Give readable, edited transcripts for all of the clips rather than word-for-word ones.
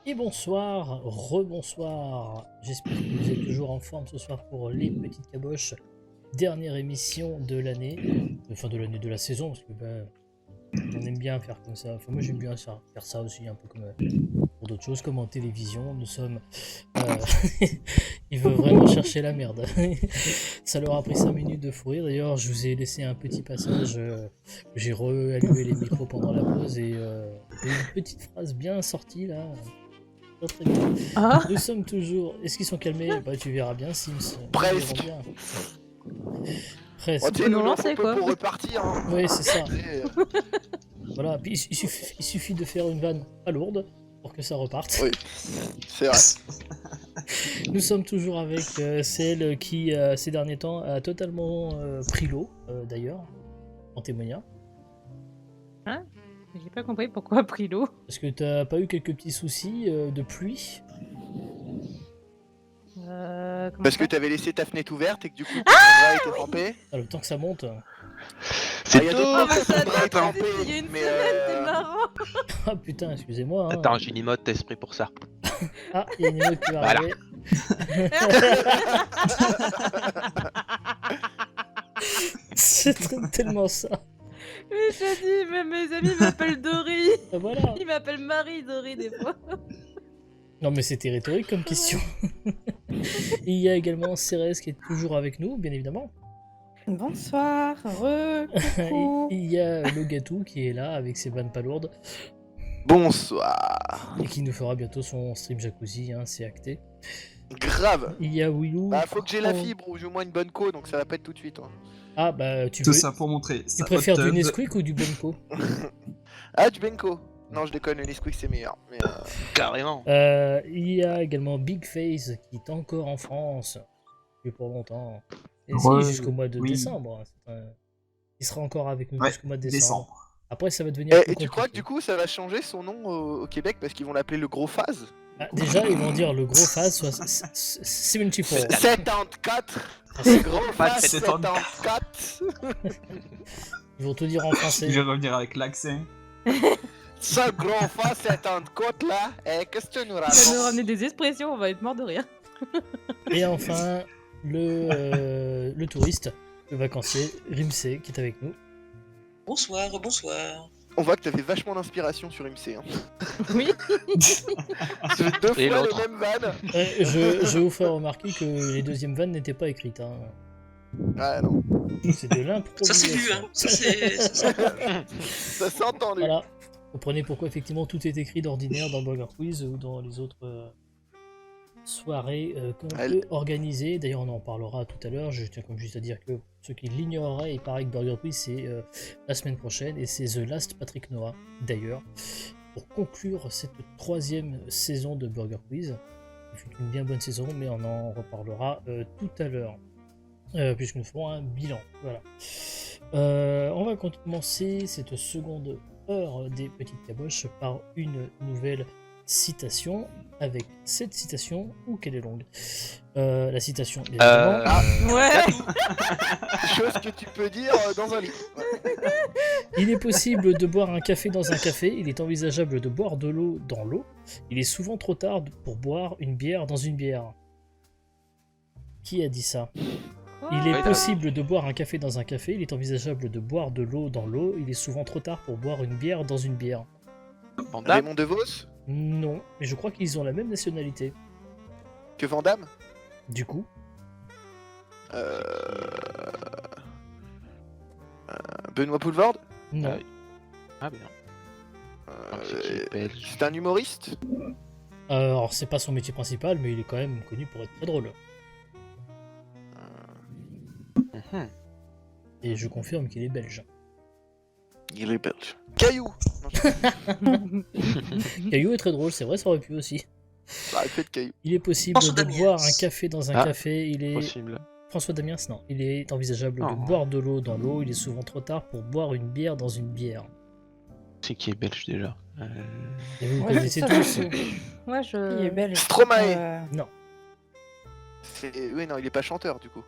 Et bonsoir, rebonsoir. J'espère que vous êtes toujours en forme ce soir pour les petites caboches. Dernière émission de l'année, de la saison, parce que on aime bien faire comme ça. Enfin, moi j'aime bien faire ça aussi, un peu comme pour d'autres choses, comme en télévision. Nous sommes. Il veut vraiment chercher la merde. Ça leur a pris 5 minutes de fou rire. D'ailleurs, je vous ai laissé un petit passage. J'ai re-allumé les micros pendant la pause et j'ai une petite phrase bien sortie là. Très très bien. Ah. Nous sommes toujours. Est-ce qu'ils sont calmés? Bah tu verras bien, Sims. Presque. Bien. Presque. On peut nous lancer, peut quoi. pour repartir. Hein. Oui, c'est ça. Et, Voilà. Puis il suffit de faire une vanne pas lourde pour que ça reparte. Oui, c'est vrai. Nous sommes toujours avec celle qui, ces derniers temps, a totalement pris l'eau, d'ailleurs, en témoignant. J'ai pas compris pourquoi pris l'eau. Parce que t'as pas eu quelques petits soucis de pluie? Parce que t'avais laissé ta fenêtre ouverte et que du coup ton drap était trempé. Ah, le temps que ça monte. Il y a d'autres Ah, fois mais que ton ça drap est date trempé. il y a une Mais semaine, c'est marrant. Ah putain, excusez-moi. Hein. Attends, j'ai une emote esprit pour ça. Ah, il y a une émeute qui va Voilà. arriver. C'est tellement ça. Mais je te dis, même mes amis m'appellent Dory. Ah, voilà. Ils m'appellent Marie Dory des fois. Non mais c'était rhétorique comme question. Il y a également Cérès qui est toujours avec nous, bien évidemment. Bonsoir, coucou. Il y a Logatou qui est là avec ses vannes pas lourdes bonsoir. et qui nous fera bientôt son stream jacuzzi, hein, c'est acté. Grave. Il y a Willou. Bah faut que j'ai la fibre ou au moins une bonne co donc ça va pas être tout de suite. Hein. Ah bah tu Tout veux... ça pour montrer. Tu préfères du Nesquik ou du Benko? Ah du Benko. Non je déconne, le Nesquik c'est meilleur. Mais Carrément. Il y a également Big Face qui est encore en France depuis pour longtemps. Et Ouais, si, jusqu'au mois de oui. décembre. Il sera encore avec nous Ouais, jusqu'au mois de décembre. décembre. Après ça va devenir plus et tu crois que compliqué. du coup ça va changer son nom au Québec parce qu'ils vont l'appeler le Gros Phase? Ah, déjà ils vont dire le gros phase soit 74. 74. C'est Gros Phase Phase 74. 74. Ils vont tout dire en Je français. vais revenir avec l'accent. Ce Gros Phase 74 là, qu'est-ce que tu nous Il va nous racontes? ramener des expressions, on va être mort de rire. Et enfin le touriste, le vacancier Rimsey qui est avec nous. Bonsoir, bonsoir. On voit que t'avais vachement d'inspiration sur MC. Hein. Oui. C'est deux Et fois l'autre. le même van. Je vous ferai remarquer que les deuxièmes vannes n'étaient pas écrites. Hein. Ah non, C'est de Ça c'est l'improvisation. vu, hein. Ça c'est... ça s'est entendu. Voilà. Vous comprenez pourquoi effectivement tout est écrit d'ordinaire dans Burger Quiz ou dans les autres soirées qu'on Elle- peut organiser. D'ailleurs on en parlera tout à l'heure. Je tiens comme juste à dire que ceux qui l'ignoreraient, il paraît que Burger Quiz c'est la semaine prochaine et c'est The Last Patrick Noah d'ailleurs. Pour conclure cette troisième saison de Burger Quiz. Ce fut une bien bonne saison mais on en reparlera tout à l'heure. Puisque nous ferons un bilan. Voilà. On va commencer cette seconde heure des petites caboches par une nouvelle citation. Avec cette citation, ou qu'elle est longue. La citation, bien évidemment. Ouais. Chose que tu peux dire dans un lit. Ouais. Il est possible de boire un café dans un café. Il est envisageable de boire de l'eau dans l'eau. Il est souvent trop tard pour boire une bière dans une bière. Qui a dit ça? Il est Ouais, possible de boire un café dans un café, il est envisageable de boire de l'eau dans l'eau, il est souvent trop tard pour boire une bière dans une bière. Van Damme. Raymond DeVos Non, mais je crois qu'ils ont la même nationalité. que Van Damme. Du coup, Benoît Poulvord. non. Ah bien. Euh, C'est qui est belge. c'est un humoriste. Alors, c'est pas son métier principal, mais il est quand même connu pour être très drôle. Mhm. Et je confirme qu'il est belge. Il est belge. Caillou. Caillou est très drôle, c'est vrai, ça aurait pu aussi. Bah, il fait de Caillou. Il est possible François de Damiens. boire un café dans un Ah, café, il est... Possible. François Damiens, non. Il est envisageable de Oh. boire de l'eau dans l'eau, il est souvent trop tard pour boire une bière dans une bière. C'est qui est belge déjà. Et vous Ouais, connaissez ça, tous. Moi Il est je. belge. Stromae. Non. Oui, non, il est pas chanteur du coup.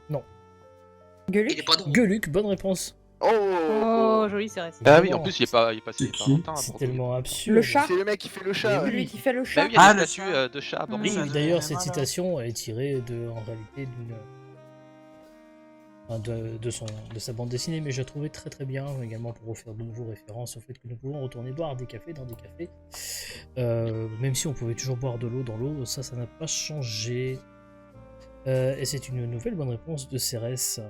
Gueuluc. Il est pas drôle. Gueuluc, bonne réponse. Oh, joli CRS. Ah oui, en Vraiment, plus, il est pas passé C'est il y a pas qui longtemps. à C'est Brocoli. tellement absurde. Le chat C'est le mec qui fait le chat. Mais Lui oui. qui fait le Bah chat. oui, il y a Ah, des le statues chat. de chats à Oui, Bordeaux. Ça, d'ailleurs, j'ai cette mal, hein. citation est tirée en réalité de sa bande dessinée, mais je la trouvais très très bien, également pour refaire de nouveau référence au fait que nous pouvons retourner boire des cafés dans des cafés. Même si on pouvait toujours boire de l'eau dans l'eau, ça n'a pas changé. Et c'est une nouvelle bonne réponse de Cérès.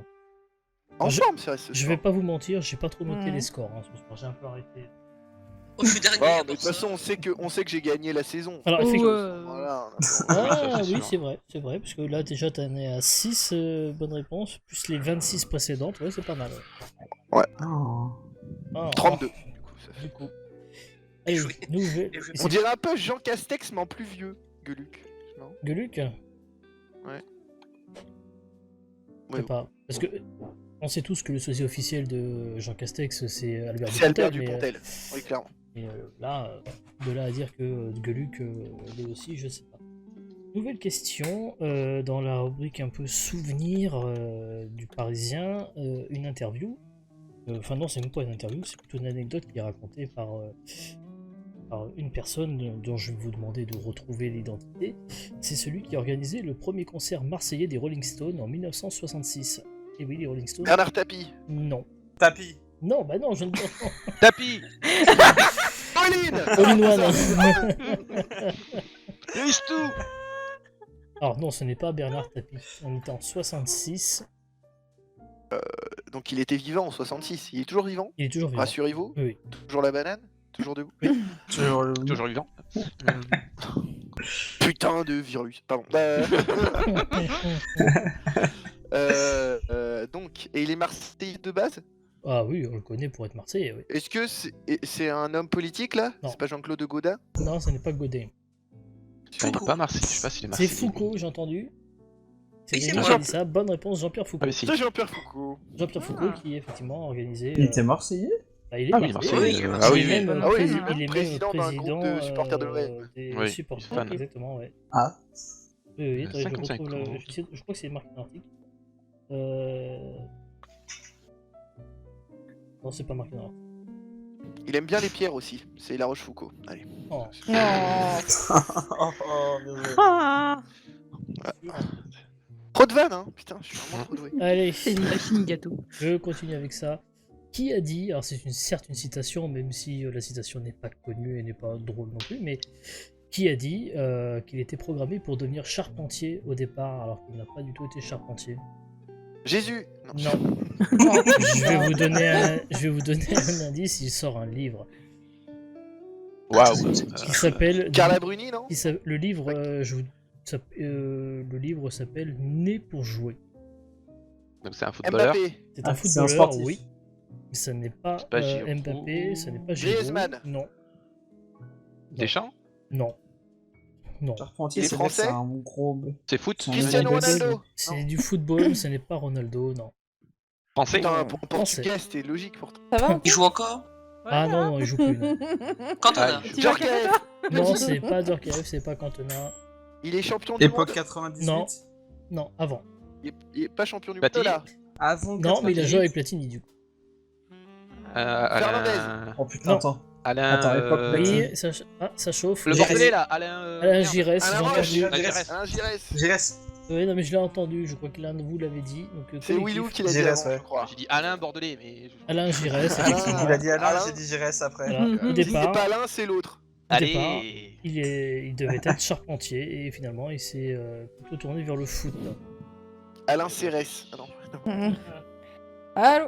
En Je- forme, c'est vrai. Je vais pas vous mentir, j'ai pas trop noté Mhm. les scores, hein, ce soir, j'ai un peu arrêté. Oh, je suis dernier. Bon, mais de pour toute ça. façon, on sait que j'ai gagné la saison. Alors, Ou, effectivement. Voilà. Ah ça, c'est oui, sûr. c'est vrai, parce que là déjà t'en es à 6 bonnes réponses, plus les 26 précédentes, ouais c'est pas mal. Oh. Ah, 32. Du coup, ça fait. du coup. Allez, joué. nouvelle. Bien joué. On dirait un peu Jean Castex, mais en plus vieux. Gueuluc. Non Geluc Je sais Ouais. pas. Parce que on sait tous que le sosie officiel de Jean Castex c'est Albert C'est Albert Dupontel, Dupontel. Oui, clairement. mais là, de là à dire que Geluc lui aussi, je sais pas. Nouvelle question, dans la rubrique un peu souvenir du Parisien, une interview. Enfin non, c'est même pas une interview, c'est plutôt une anecdote qui est racontée par une personne dont je vais vous demander de retrouver l'identité. C'est celui qui a organisé le premier concert marseillais des Rolling Stones en 1966. Et oui, les Rolling Stones. Bernard Tapie. Non. Tapis. Non, bah non, je ne Tapis. Pauline. All in one. Lise tout. Alors non, ce n'est pas Bernard Tapie. On est en 66. Donc il était vivant en 66. Il est toujours vivant. Il est toujours vivant. Rassurez-vous. Oui. Toujours la banane. Toujours debout. Toujours vivant. Putain de virus. Pardon. Donc, et il est marseillais de base. Ah oui, on le connaît pour être Marseillais, oui. Est-ce que c'est un homme politique là? Non. C'est pas Jean-Claude Gaudin? Non, ce n'est pas Godin. Il est pas Marseille, je sais pas s'il est C'est Marseille. Foucault, j'ai entendu. C'est Oui, c'est Denis moi. qui a dit ça. Bonne réponse, Jean-Pierre Foucault. Ah, mais si. C'est Jean-Pierre Foucault. Jean-Pierre Foucault qui effectivement a organisé. Il était marseillais. Bah, il est Ah oui, Marseillais. Marseille. Oui, il est Ah oui, Il est même, Ah oui, il il est est même même président d'un président groupe de supporters de l'OM. des Oui, supporters, fan. exactement, ouais. Ah. Oui, oui, attendez, je 55 retrouve ans. je crois que c'est marqué dans l'article. Non, c'est pas marqué dans l'article. Il aime bien les pierres aussi. C'est La Rochefoucauld. Allez. Oh. Oh. Oh, désolé. Ah, Trop de vannes, hein. Putain, je suis vraiment trop doué. Allez, c'est une machine gâteau. je continue avec ça. Qui a dit, alors c'est certes une citation, même si la citation n'est pas connue et n'est pas drôle non plus, mais qui a dit qu'il était programmé pour devenir charpentier au départ, alors qu'il n'a pas du tout été charpentier? Jésus. Non. Non. Je vais vous donner un indice, il sort un livre. Waouh. Qui s'appelle... Carla Bruni, non? Le livre, le livre s'appelle Né pour jouer. Donc c'est un footballeur. Mbappé. C'est un Ah, c'est un footballeur, sportif. oui. Mais ça n'est pas, C'est pas Giroud. Mbappé, ça n'est pas Giroud. Griezmann. Non, Deschamps. non, non. Charpentier, Il est c'est vrai que c'est français un gros. C'est foot. Son- Cristiano Ronaldo. Ronaldo. C'est du football, ce n'est pas Ronaldo, non. Français. Putain, Français. portugais, c'était logique pour toi. Ça va? Il joue encore Ah non, non, il joue plus. Non, Quand on Ah, a. il joue. Tu vois quel Djorkaeff. non c'est pas Dorkaeff, c'est pas Cantona. Il est champion du Époque monde. 98. Non. Non, avant. Il est pas champion du Platini. monde là. Avant Non, mais il a 98. joué avec Platini du coup. Alain. Oh putain, Non. attends. Alain. Attends, époque Oui, ça chauffe. Le J'ai- bordelais là. Alain. Alain merde. Giresse, j'ai Alain Roche. entendu. Alain Giresse. Alain Giresse. Giresse. Oui, non, mais je l'ai entendu, je crois que l'un de vous l'avait dit. Donc, C'est collectif. Willou qui l'a dit Giresse, avant, ouais. je crois. J'ai dit Alain Bordelais, mais. Alain Giresse, Alain. effectivement. Il a dit Alain, Alain. j'ai dit Giresse après. Voilà. Au Si c'est départ, pas l'un, c'est l'autre. au départ, Allez. il devait être charpentier et finalement il s'est plutôt tourné vers le foot. Alain Cérès. Ah non. Allô?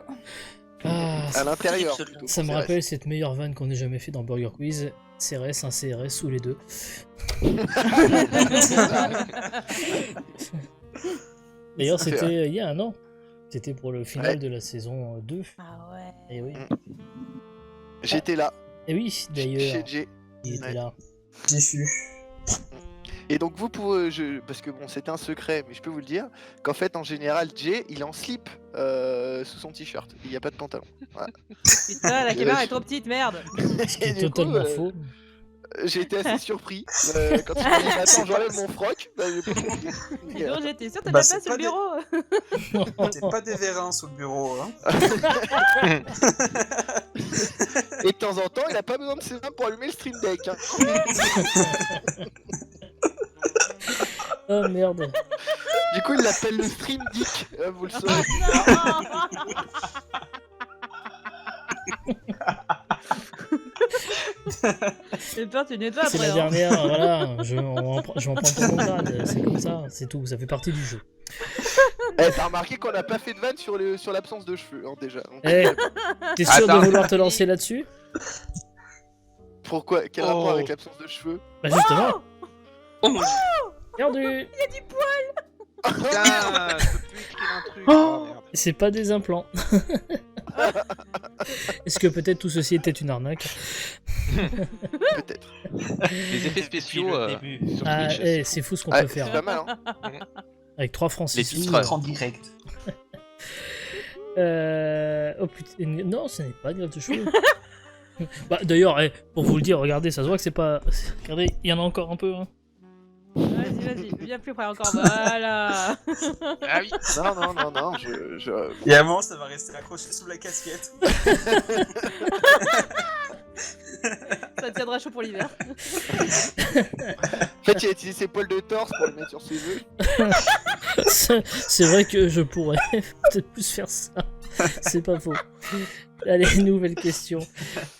Ah, À l'intérieur. Absolument. plutôt, ça me Cérès. rappelle cette meilleure vanne qu'on ait jamais fait dans Burger Quiz. CRS, un CRS ou les deux. D'ailleurs, C'est c'était il y a un an. C'était pour le final Ouais. de la saison 2. Ah ouais. Et oui. J'étais là. Et oui, Chez d'ailleurs, Jay. il était Ouais. là. J'y suis. Et donc vous pouvez, parce que bon c'était un secret, mais je peux vous le dire, qu'en fait en général Jay il est en slip sous son t-shirt, il n'y a pas de pantalon. Putain, la caméra est trop petite, merde. Ce qui Et est du coup, totalement faux. J'ai été assez surpris quand il m'a dit attends, j'enlève mon froc. Bah, j'ai pas compris. Dis donc, j'étais sûre que t'as Bah, pas c'est sur le pas bureau. T'es pas des vérins sous le bureau, hein. Et de temps en temps, il a pas besoin de ses mains pour allumer le stream deck. Hein. Oh merde. Du coup, il l'appelle le stream dick, vous le saurez. J'ai peur, tu nettoies C'est après. la hein. dernière, voilà. Je vais en prendre pour mon grade. C'est comme ça, c'est tout. Ça fait partie du jeu. Eh, t'as remarqué qu'on a pas fait de vanne sur l'absence de cheveux, hein, déjà. Donc, Eh, t'es sûr Attends. de vouloir te lancer là-dessus? pourquoi? Quel Oh. rapport avec l'absence de cheveux? Bah justement, Oh mon dieu. perdu. Putain, je peux plus écrire un truc. Oh, merde. C'est pas des implants. Est-ce que peut-être tout ceci était une arnaque? Peut-être. Les effets spéciaux sur Ah, Twitch. eh, c'est fou ce qu'on Ah, peut c'est faire. pas mal, hein. Avec 3 francs Les 6 sous. titres. En direct. Oh putain, non, ce n'est pas grave de cheveux. Bah d'ailleurs, pour vous le dire, regardez, ça se voit que c'est pas. Regardez, il y en a encore un peu. Hein. Vas-y, viens plus près encore. Voilà. Ah oui. Non, Et à un moment, ça va rester accroché sous la casquette. Ça tiendra chaud pour l'hiver. En fait, il a utilisé ses poils de torse pour les mettre sur ses œufs. C'est vrai que je pourrais peut-être plus faire ça. C'est pas faux. Allez, nouvelle question.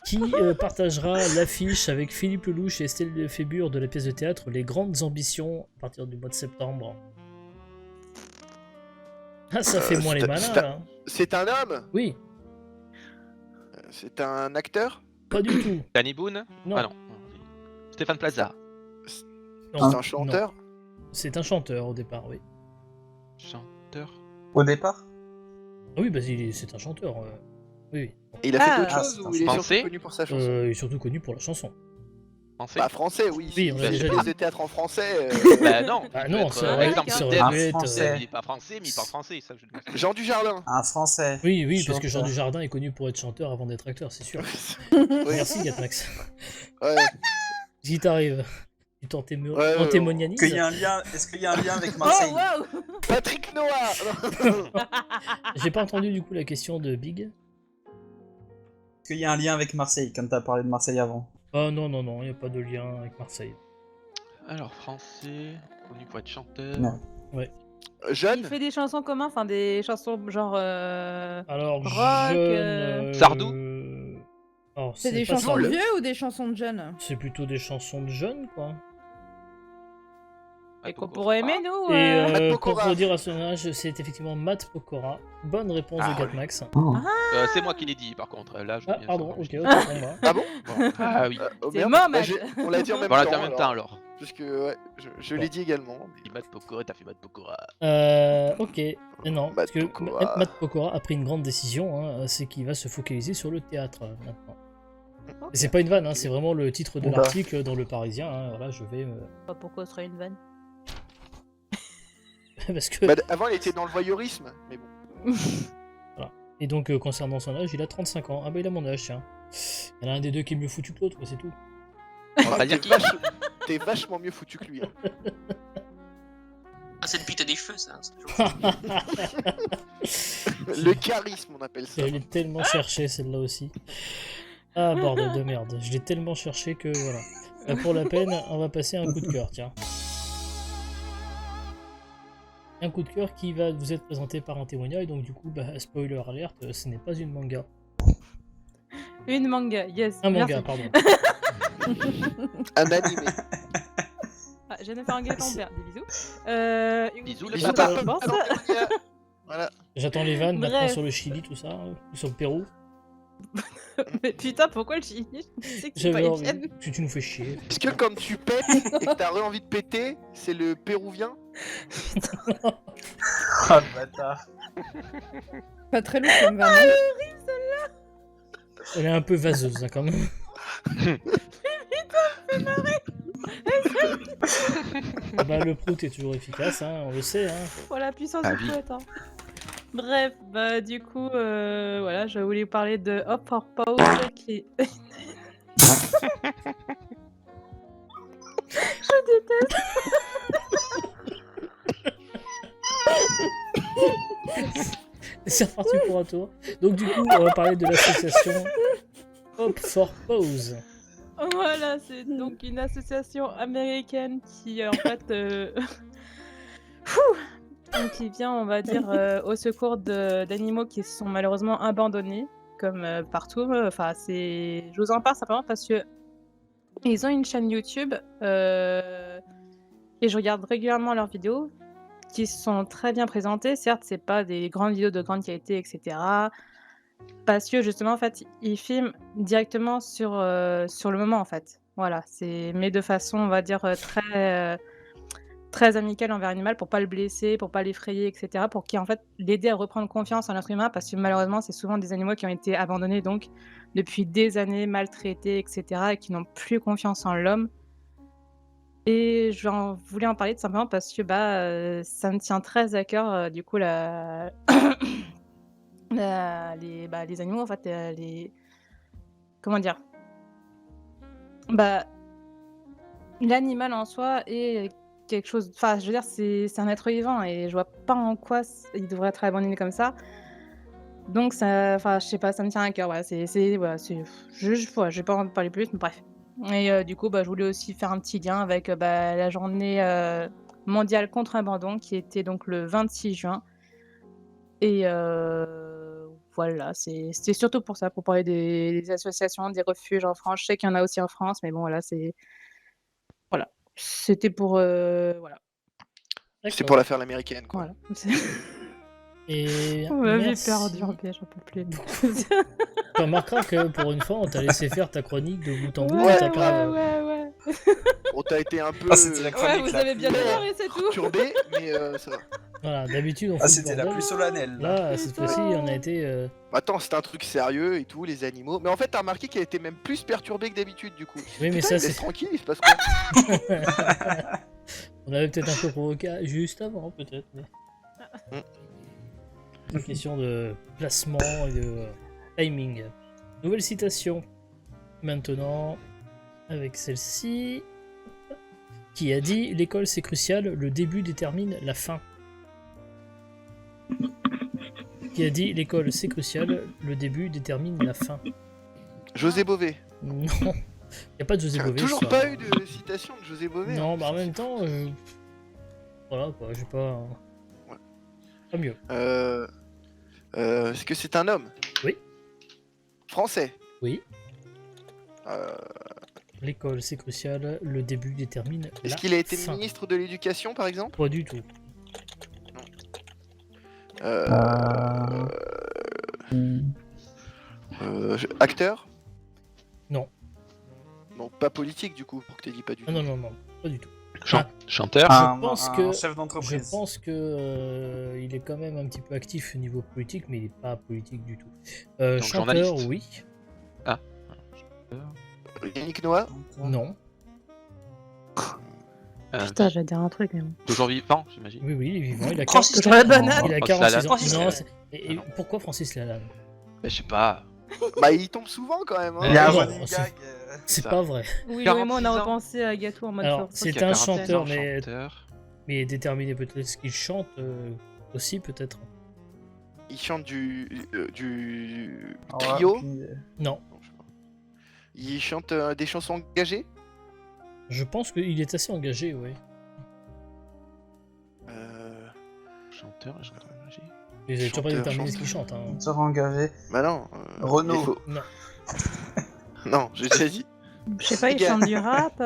Qui partagera l'affiche avec Philippe Lelouch et Estelle Lefébure de la pièce de théâtre Les Grandes Ambitions à partir du mois de septembre? Ah, ça fait moins les malins là. C'est un homme? Oui, C'est un acteur? pas du tout. Danny Boone. Non. Ah non. Stéphane Plaza. Non, C'est un chanteur? non. C'est un chanteur au départ, oui. Chanteur. Au départ. Ah oui, bah c'est un chanteur. Oui, Et il a fait Ah. d'autres choses Ah, ou il est français surtout connu pour sa oui. chanson? Il est surtout connu pour la chanson. Français. Bah français, oui. Oui, on l'a Si déjà une dit. pièce de théâtre en français. Bah non. Ah il non, peut être, ça aurait- aurait, exemple ça de aurait Dave. pu être. Français. Il est pas français, mais il parle français, ça je le sais. Jean Dujardin. Un français. Oui, oui, parce que Jean Chanteur. Dujardin est connu pour être chanteur avant d'être acteur, c'est sûr. Oui. Merci Gatmax. Ouais. J'y t'arrive. Tu t'en Ouais, témoignises. Est-ce qu'il y a un lien avec Oh, Marseille? waouh. Patrick Noah. J'ai pas entendu du coup la question de Big. Est-ce qu'il y a un lien avec Marseille, comme t'as parlé de Marseille avant? Oh non, non, non, il n'y a pas de lien avec Marseille. Alors, français, connu pour être chanteur. Non. Jeune. Il fait des chansons communs, enfin des chansons genre. Alors, Rock, jeune. Sardou Alors, C'est des pas chansons de Sardou. vieux ou des chansons de jeunes? C'est plutôt des chansons de jeunes, quoi. Et qu'on pourrait aimer, nous. Et Matt pour Pokora. redire à son âge, c'est effectivement Matt Pokora. Bonne réponse Ah de Gatmax. C'est moi qui l'ai dit, par contre. Là, je Ah, viens pardon, sans ok, enregistrer. autant pour moi. Ah bon? Bon. Ah oui. Oh, C'est merde. moi, Bah, Matt. on l'a dit en même Bon, là, temps. t'es en même temps alors. Puisque ouais, je l'ai dit également. Il Matt Pokora, t'as fait Matt Pokora. Ok. Et non, Matt parce que Pokora. Matt Pokora a pris une grande décision, hein, c'est qu'il va se focaliser sur le théâtre maintenant. Et c'est pas une vanne, hein, c'est vraiment le titre de Oula. l'article dans Le Parisien. Hein, voilà, je vais. Pas pourquoi ce serait une vanne. Parce que. Bah, avant, il était dans le voyeurisme, mais bon. Et donc, concernant son âge, il a 35 ans. Ah bah, il a mon âge, tiens. Il y en a un des deux qui est mieux foutu que l'autre, quoi, c'est tout. On va pas dire qui. T'es vachement mieux foutu que lui. Hein. Ah, c'est le pite des cheveux, ça. c'est toujours- Le charisme, on appelle ça. Je l'ai tellement cherché, celle-là aussi. Ah, bordel de merde. Je l'ai tellement cherché que voilà. Bah, pour la peine, on va passer à un coup de cœur, tiens. Un coup de cœur qui va vous être présenté par un témoignage, donc du coup, bah, spoiler alerte, ce n'est pas une manga. Une manga, yes. Un merci. manga, pardon. Un animé. Ah, Jennifer Anger, ton père, des bisous. Bisous, une- le Bisous, une- papa. je pense. Voilà. J'attends les vannes maintenant Bref. sur le Chili, tout ça, ou sur le Pérou. Mais putain, pourquoi le Chili? Je sais que c'est pas J'avais envie, Étienne. parce que tu nous fais chier. Est-ce que quand tu pètes et que t'as envie de péter, c'est le péruvien? Ah, le bâtard. Pas très lourd comme vanne. Elle est un peu vaseuse, hein, quand même. Bah, le prout est toujours efficace, hein, on le sait. Hein. Oh la puissance Ah du oui. poète. Hein. Bref, bah du coup, voilà, je voulais parler de Hop for Pause qui. C'est reparti pour un tour. Donc du coup, on va parler de l'association Hop for Pause. Voilà, c'est donc une association américaine qui, en fait, donc qui vient, on va dire, au secours d'animaux qui sont malheureusement abandonnés, comme partout. Enfin, je vous en parle simplement parce que ils ont une chaîne YouTube et je regarde régulièrement leurs vidéos qui sont très bien présentées. Certes, c'est pas des grandes vidéos de grande qualité, etc. Parce que justement, en fait, ils filment directement sur le moment, en fait. Voilà, mais de façon, on va dire, très amicale envers l'animal pour pas le blesser, pour pas l'effrayer, etc. Pour en fait, l'aider à reprendre confiance en l'être humain parce que malheureusement, c'est souvent des animaux qui ont été abandonnés donc depuis des années, maltraités, etc. et qui n'ont plus confiance en l'homme. Et voulais en parler tout simplement parce que ça me tient très à cœur, du coup, les animaux, en fait, comment dire? Bah, l'animal en soi est quelque chose, enfin, je veux dire, c'est un être vivant et je vois pas en quoi il devrait être abandonné comme ça. Donc ça, enfin, je sais pas, ça me tient à cœur, voilà, voilà, je vais pas en parler plus, mais bref. Et du coup, je voulais aussi faire un petit lien avec, la journée, mondiale contre l'abandon qui était donc le 26 juin et voilà, c'était surtout pour ça, pour parler des associations, des refuges en France. Je sais qu'il y en a aussi en France, mais bon, voilà, voilà. C'était pour, voilà. C'est D'accord. pour la faire l'américaine, quoi. Voilà. Et On m'a vu merci. perdu en pied, j'en peux plus. Tu remarqueras que pour une fois, on t'a laissé faire ta chronique de bout en bout. Ouais, T'as pas... ouais. Bon, t'as été un peu Ah, c'était la Ouais, chronique vous la avez bien plus, adoré, c'est tout. perturbé, mais ça va. Voilà, d'habitude on Ah, fait le c'était la bordel. plus solennelle. Là. Là, cette fois-ci, on a été... Attends, c'est un truc sérieux et tout, les animaux. Mais en fait, t'as remarqué qu'elle était même plus perturbée que d'habitude, du coup. Oui, mais Putain, ça, il laisse c'est... tranquille, il se passe quoi? On avait peut-être un peu provoqué juste avant, peut-être. Mais... Une question de placement et de timing. Nouvelle citation. Maintenant, avec celle-ci. Qui a dit « L'école, c'est crucial, le début détermine la fin ». Qui a dit « L'école, c'est crucial, le début détermine la fin ». José Bové. Non, il n'y a pas de José T'as Bové. toujours ça. pas eu de citation de José Bové. Non, hein. bah en même temps, voilà quoi, j'ai pas... Ouais. Pas mieux. Est-ce que c'est un homme? Oui. Français? Oui. Euh, L'école, c'est crucial, le début détermine Est-ce la qu'il a été fin. ministre de l'Éducation, par exemple? Pas du tout. Acteur? Non. Bon, pas politique, du coup, pour que t'aies dit pas du tout. Non, pas du tout. Chanteur. pense que- chef Je d'entreprise. pense que il est quand même un petit peu actif au niveau politique, mais il est pas politique du tout. Donc, Chanteur, journaliste. oui. Yannick Noah? Non. Putain, j'allais dire un truc, mais bon. Toujours vivant, j'imagine. Oui, il est vivant. Il a, Francis Toujours la Lalanne. banane. il a Francis 46 ans. Lalanne. Francis Non, Lalanne. et pourquoi Francis Lalanne? Mais je sais pas. Bah, il tombe souvent quand même. Hein. Il y a un Non, running c'est- gag. C'est Ça. pas vrai. Oui, 46 moi, on a ans. repensé à Gato en mode Alors, force. c'est Qui a un 46 chanteur, ans, mais chanteur. mais déterminé peut-être. Est-ce qu'il chante aussi peut-être? Il chante du Ouais, trio. puis, Non. Non, je sais pas. Il chante des chansons engagées. Je pense qu'il est assez engagé, oui. Chanteur, chanteur. Vous avez toujours pas Chanteur, déterminé ce chanteur. qu'il chante. Hein. on sera engagé. Bah non. Renaud. il faut- Non. Non, j'ai déjà dit. Je sais pas, il Gars. chante du rap.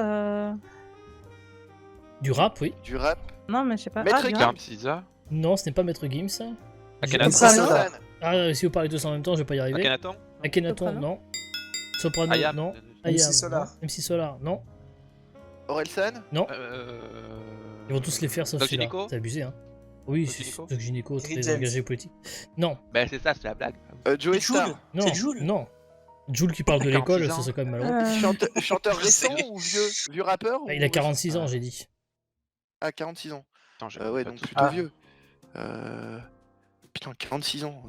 Du rap, oui. Du rap. Non, mais je sais pas. Maître Ah, du Gims. rap. Carm Cisa. Non, ce n'est pas Maître Gims. ça. Akhenaton. Soprano. Soprano. Ah, si vous parlez tous en même temps, je vais pas y arriver. Akhenaton. Akhenaton, Soprano. non. Soprano, Ayam. non. MC Ayam, Solar. non. MC Solar, non. Orelsan. Ils vont tous les faire sauf Doc celui-là. Gynéco. C'est abusé, hein. Oui, Doc c'est Gynéco. Doc Gynéco, Kerry très James. engagé politique. Non, Bah c'est ça, c'est la blague. Joey Joule. Star. non, C'est Jul. non. Jules qui parle de 46 l'école, ans. ça serait quand même malheureux. Chanteur C'est récent lui. ou vieux? Vieux rappeur Ah, ou- il a 46 ans, j'ai dit. Ah, 46 ans. Attends, j'ai Ouais, pas donc tout- plutôt Ah. vieux. Putain, 46 ans.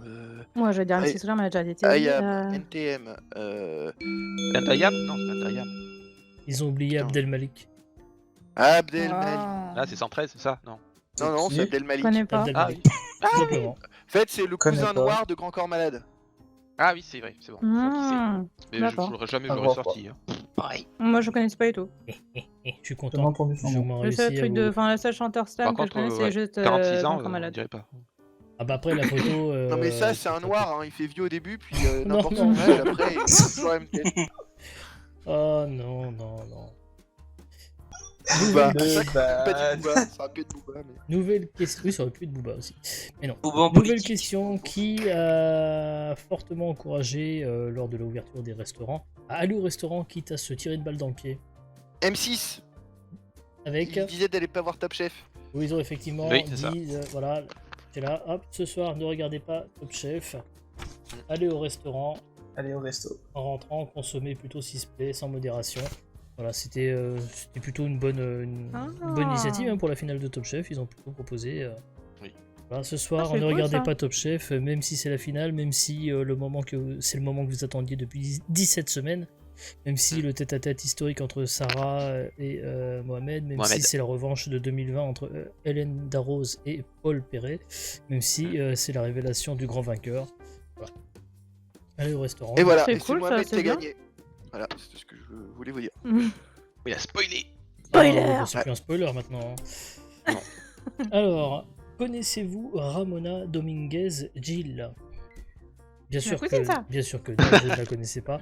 Moi, je vais dire un Aïe. petit sourire, mais elle a déjà été. Ayam, NTM. Ayam. Non, c'est pas Ayam. Ils ont oublié Putain. Abdel Malik. Abdelmalik. Ah. Là, c'est 113, c'est ça? Non. Non, c'est Qui Je Abdelmalik. connais pas. Ah Abdelmalik. oui. Tout simplement. En fait, c'est le Connais cousin pas. noir de Grand Corps Malade. Ah oui, c'est vrai, c'est bon. Je vois qui c'est. Mmh. Mais D'accord. je l'aurais jamais Ah, j'aurais je vois sorti. Hein. Pareil. Moi, je connaissais pas du tout. Je suis J'ai content. jamais entendu son Je nom. m'en Le réussi seul à truc vous- de, enfin, le seul chanteur slam Par que je contre, connais, c'est ouais, juste 46 ans, Grand Corps on Malade. dirait pas. Ah bah après la photo. Non, mais ça, c'est un photo- noir, hein. Il fait vieux au début, puis Non, n'importe non. son âge, après, il a toujours la même tête. Oh non, non, non. Booba. De Ah, ça, pas base. dit Booba. Ça aurait pu être Booba, mais. Nouvelle question. Oui, ça aurait pu être Booba aussi. Mais non. Booba en Nouvelle politique. question qui a fortement encouragé lors de l'ouverture des restaurants à aller au restaurant quitte à se tirer une balle dans le pied. M6 Avec. Il disait d'aller pas voir Top Chef. Où ils ont effectivement Oui, c'est ça. dit voilà, c'est là, hop, ce soir ne regardez pas Top Chef. Allez au restaurant, Allez au resto. en rentrant, consommez plutôt Sisplay sans modération. Voilà, c'était plutôt une bonne initiative hein, pour la finale de Top Chef. Ils ont plutôt proposé. Oui. Voilà, ce soir, c'est ne cool, regardez ça. pas Top Chef, même si c'est la finale, même si c'est le moment que vous attendiez depuis 17 semaines, même si le tête-à-tête historique entre Sarah et Mohamed, même Mohamed. si c'est la revanche de 2020 entre Hélène Darroze et Paul Perret, même si c'est la révélation du grand vainqueur. Voilà. Allez au restaurant. Et voilà, C'est et cool, c'est Mohamed ça, qui a c'est bien. gagné. Voilà, c'est ce que je voulais vous dire. Il a spoilé. Spoiler. Ah, c'est plus un spoiler maintenant. Non. Alors, connaissez-vous Ramona Dominguez Gil? Bien sûr, cousine, ça. bien sûr que non, je ne la connaissais pas.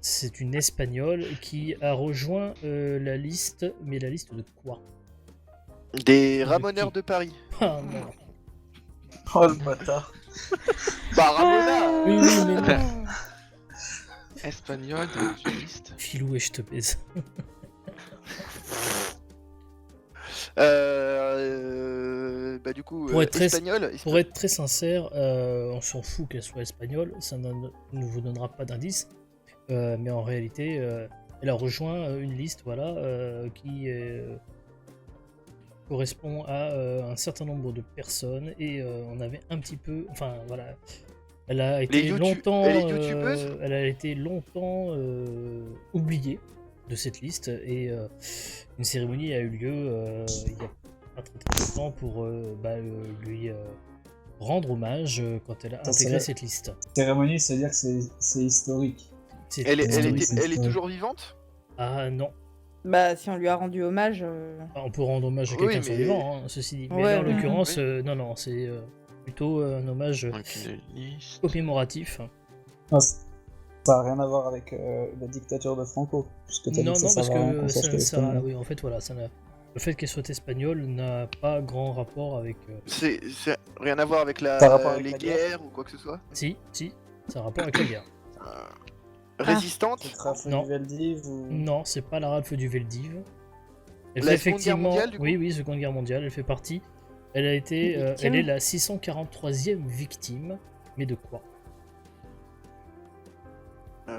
C'est une Espagnole qui a rejoint la liste, mais la liste de quoi? Des De ramoneurs qui de Paris. Ah non. Oh le bâtard. Bah, Ramona Oui, oui, mais non. Espagnol, dans une liste. Filou et je te baise. Bah du coup, Pour être très- espagnol. Pour être très sincère, on s'en fout qu'elle soit espagnole, ça ne vous donnera pas d'indice. Mais en réalité, elle a rejoint une liste voilà, qui correspond à un certain nombre de personnes et on avait un petit peu. Enfin voilà. Elle a été longtemps, elle est youtubeuse elle a été longtemps oubliée de cette liste et une cérémonie a eu lieu il y a pas très longtemps pour lui rendre hommage quand elle a Ça, intégré c'est- cette liste. Cérémonie, c'est-à-dire que c'est historique. C'est elle est historique. toujours vivante? Ah non. Bah, si on lui a rendu hommage. On peut rendre hommage à Oui, quelqu'un de son mais- vivant, hein, ceci dit. Mais Ouais, là, en ouais, l'occurrence, oui. non, c'est plutôt un hommage Donc une liste. commémoratif. Non, ça n'a rien à voir avec la dictature de Franco. Puisque t'as Non, dit non, ça parce servait à rien que qu'on sache qu'elle est ça, espagnole. oui, en fait, voilà, le fait qu'elle soit espagnole n'a pas grand rapport avec. C'est rien à voir avec Ça a rapport avec les la guerre guerres ou quoi que ce soit? Si, ça a rapport avec la guerre. Résistante? C'est Rafle Non. du Veldiv ou... Non, c'est pas la Ralph du Veldiv. Elle La fait Seconde Guerre mondiale, du coup oui, Seconde Guerre mondiale, elle fait partie. Elle a été, Victime. elle est la 643e victime, mais de quoi?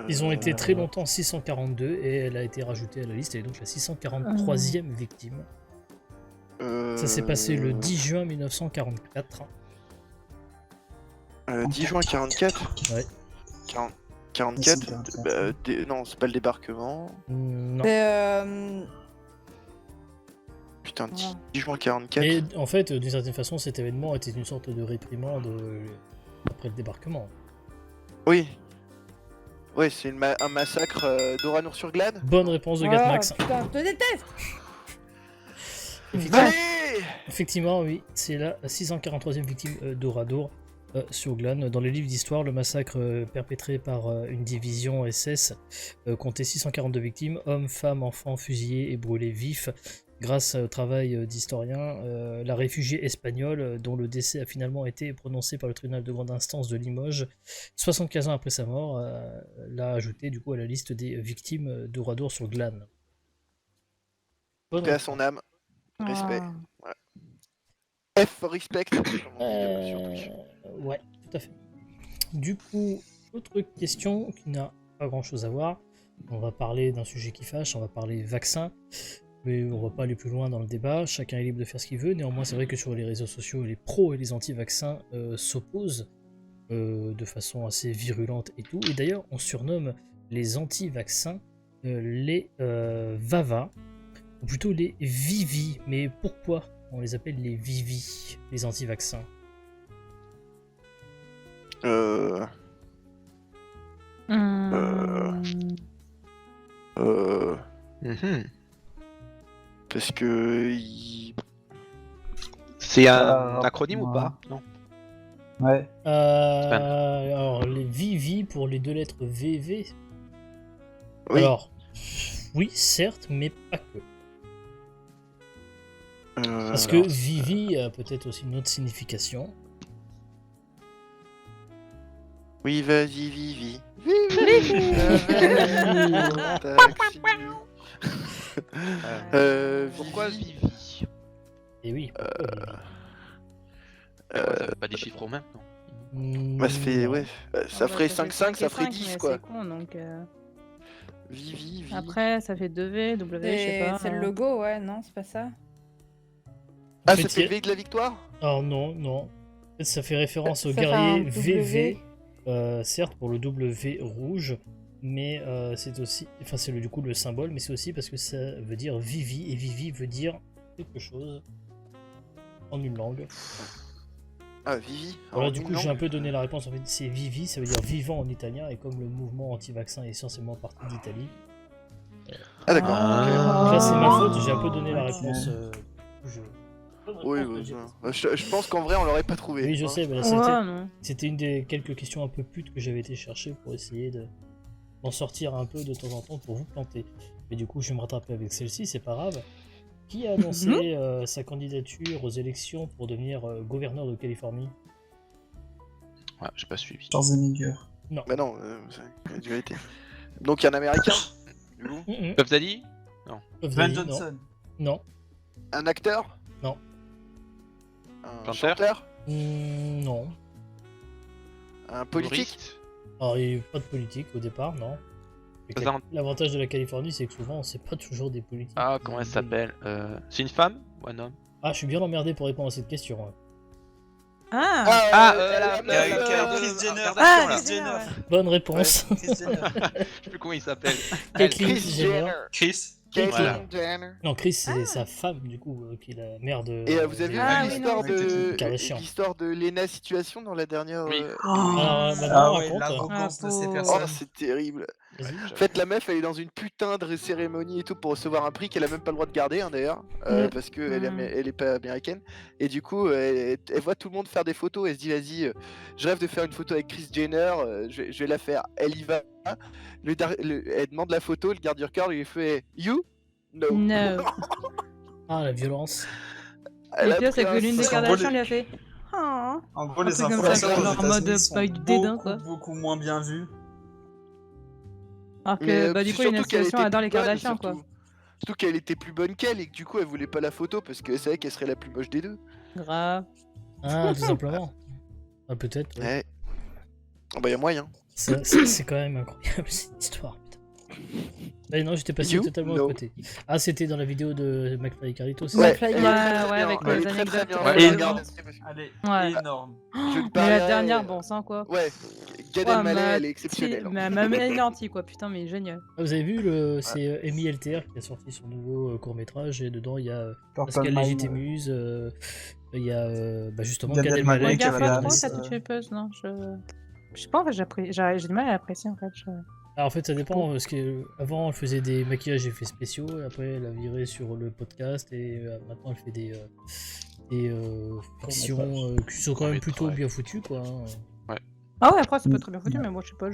Ils ont été très longtemps 642 et elle a été rajoutée à la liste, elle est donc la 643e victime. Ça s'est passé le 10 juin 1944. 10 juin 44? Ouais. 44? 44. Non, c'est pas le débarquement. Non. C'est. Putain, 10 Ouais. juin 44. Et en fait, d'une certaine façon, cet événement était une sorte de réprimande après le débarquement. Oui. Ouais, c'est un massacre d'Oradour-sur-Glane. Bonne réponse de Gatmax. Putain, je te déteste! Effectivement, Allez effectivement, oui, c'est la 643e victime d'Oradour sur Glane. Dans les livres d'histoire, le massacre perpétré par une division SS comptait 642 victimes, hommes, femmes, enfants fusillés et brûlés vifs. Grâce au travail d'historiens, la réfugiée espagnole, dont le décès a finalement été prononcé par le tribunal de grande instance de Limoges 75 ans après sa mort, l'a ajouté du coup à la liste des victimes d'Oradour sur Glane. Bonne Paix à réponse. son âme. Respect. Ah. F for respect. comme on dit sur Twitch. Ouais, tout à fait. Du coup, autre question qui n'a pas grand chose à voir. On va parler d'un sujet qui fâche, on va parler vaccin. Mais on va pas aller plus loin dans le débat, chacun est libre de faire ce qu'il veut. Néanmoins, c'est vrai que sur les réseaux sociaux, les pros et les anti-vaccins s'opposent de façon assez virulente et tout. Et d'ailleurs, on surnomme les anti-vaccins les VAVA. ou plutôt les Vivi. Mais pourquoi on les appelle les Vivi, les anti-vaccins? Mhm. Parce que C'est un acronyme ou ouais. pas? Non. Ouais. Alors, les Vivi pour les deux lettres VV. Oui. Alors, oui, certes, mais pas que. Parce que alors, Vivi a peut-être aussi une autre signification. oui, vas-y, Vivi. Vivi. Taxi. Pourquoi Vivi. Vivi? Et oui. Ça fait pas des chiffres romains, non? Bah, ça fait, Non. ouais, ça ferait 5-5, ça ferait 5, 10 mais quoi. C'est con, donc, Vivi, Vivi. après, ça fait 2V, W, je sais pas. C'est le logo, ouais, non, c'est pas ça. Ah, En fait, ça fait il y le a- V de la victoire? Alors non, non. En fait, ça fait référence au Ça fait guerrier un VV, certes pour le W rouge, mais c'est aussi, enfin c'est du coup le symbole, mais c'est aussi parce que ça veut dire Vivi, et Vivi veut dire quelque chose en une langue. Ah, Vivi. Voilà, En du une coup j'ai langue. un peu donné la réponse, en fait c'est Vivi, ça veut dire vivant en italien, et comme le mouvement anti-vaccin est essentiellement parti d'Italie, Ah, d'accord. donc là c'est ma faute, j'ai un peu donné la ok. réponse. Oui, je pense qu'en vrai on l'aurait pas trouvé. Oui, je hein. sais, mais là, Ouais, non. c'était une des quelques questions un peu putes que j'avais été chercher pour essayer d'en sortir un peu de temps en temps pour vous planter. Mais du coup, je vais me rattraper avec celle-ci, c'est pas grave. Qui a annoncé sa candidature aux élections pour devenir gouverneur de Californie? Ouais, j'ai pas suivi. Schwarzenegger. Bah non, ça a dû été. Donc il y a un américain, du coup. Puff Daddy? Puff Van Daddy, Johnson. Non. Un acteur? Non. Un Chanteur? chanteur? Non. Un politique? Humoriste? Alors, il n'y a pas de politique au départ, non. Et que Président. L'avantage de la Californie, c'est que souvent, c'est pas toujours des politiques. Ah, comment elle s'appelle? C'est une femme ou un homme? Ah, je suis bien emmerdé pour répondre à cette question. Ouais. Ah, Chris Jenner. Ah, Chris Chris Jenner. Bonne réponse. Chris Jenner. Je sais plus comment il s'appelle. Caitlyn Chris Jenner. Jenner. Chris. Caitlyn Voilà. Jenner. Non, Chris, c'est sa femme, du coup, qui est la mère de. Et vous avez Ah, vu oui, l'histoire non, de Kardashian. l'histoire de Lena Situation dans la dernière Oui. Alors, maintenant, Ah ouais, raconte. l'arrogance de ces Ah, Oh, personnes. c'est terrible. Vas-y. En fait, la meuf, elle est dans une putain de cérémonie et tout pour recevoir un prix qu'elle a même pas le droit de garder, hein, d'ailleurs, parce que elle est pas américaine. Et du coup, elle voit tout le monde faire des photos. Elle se dit, vas-y, je rêve de faire une photo avec Kris Jenner. Je vais la faire. Elle y va. Elle demande la photo. Le garde du corps lui fait, you? No. No. Ah, la violence. Elle Le a pire, c'est pris que un l'une des sac. Kardashian lui a fait. Oh. En gros, Un les truc comme influenceurs ça, aux genre en mode États-Unis sont pas eu de dédain, beaucoup, quoi. beaucoup moins bien vus. Alors Mais, que, bah, du c'est coup, il y a une surtout qu'elle association était adore les plus bonne, Kardashians, quoi. Surtout qu'elle était plus bonne qu'elle et que du coup, elle voulait pas la photo parce qu'elle savait qu'elle serait la plus moche des deux. Grave. Ah, tout simplement. Ah, peut-être. Ouais. Ouais. Oh, bah, y a moyen. C'est quand même incroyable cette histoire. Putain. Ah, non, j'étais passé You? totalement No. à côté. Ah, c'était dans la vidéo de McFly et Carlito, c'est Ouais, ça? McFly et elle est Carlito. très, très Ouais, bien. avec Elle les est très, très anecdotes, bien. ouais. Je Et regarde, Elle est Ouais. énorme. je ne Mais la parlerai- dernière, bon sang, quoi. Ouais, Gad Ouais, Elmaleh, ma elle est exceptionnelle. hein. Ma même énergie, quoi. Putain, mais génial. Ah, vous avez vu, c'est Amy LTR qui a sorti son nouveau court-métrage et dedans il y a Purple Pascal Mine, Légitémus, il y a justement Gad Gad Elmaleh Elmaleh qui qui a avait fait la Regarde pas trop, liste, ça touche Puzz, non. Je sais pas, en fait, j'ai du mal à l'apprécier, en fait. Alors, en fait, ça dépend, parce qu'avant elle faisait des maquillages et effets spéciaux, et après elle a viré sur le podcast, et maintenant elle fait des fictions qui sont quand même plutôt bien foutues, quoi. Hein. Ah ouais, après, c'est pas très bien foutu, mais moi, je sais pas,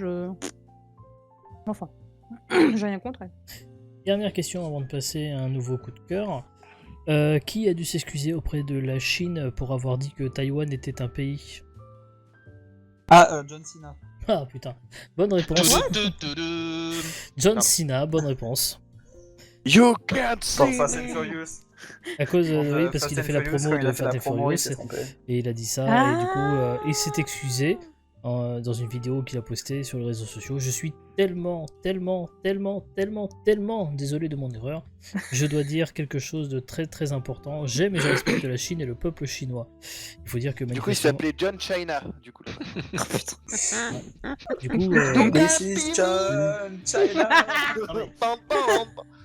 Enfin. J'ai rien contre elle. Dernière question avant de passer à un nouveau coup de cœur. Qui a dû s'excuser auprès de la Chine pour avoir dit que Taïwan était un pays? Ah, John Cena. Ah putain, bonne réponse. John Pardon. Cena, bonne réponse. You can't Dans see Fast and me. Furious. À cause, Dans, oui, parce Fast qu'il a and fait la Furious, promo quand il de a fait la Fast and promo, il Furious, s'est trompé. et il a dit ça, et du coup, il s'est excusé dans une vidéo qu'il a postée sur les réseaux sociaux. Je suis tellement désolé de mon erreur. Je dois dire quelque chose de très très important. J'aime et je respecte la Chine et le peuple chinois. Il faut dire que Du coup, il manifestement... s'appelait John China. Du coup, Du coup, Donc, This is John China.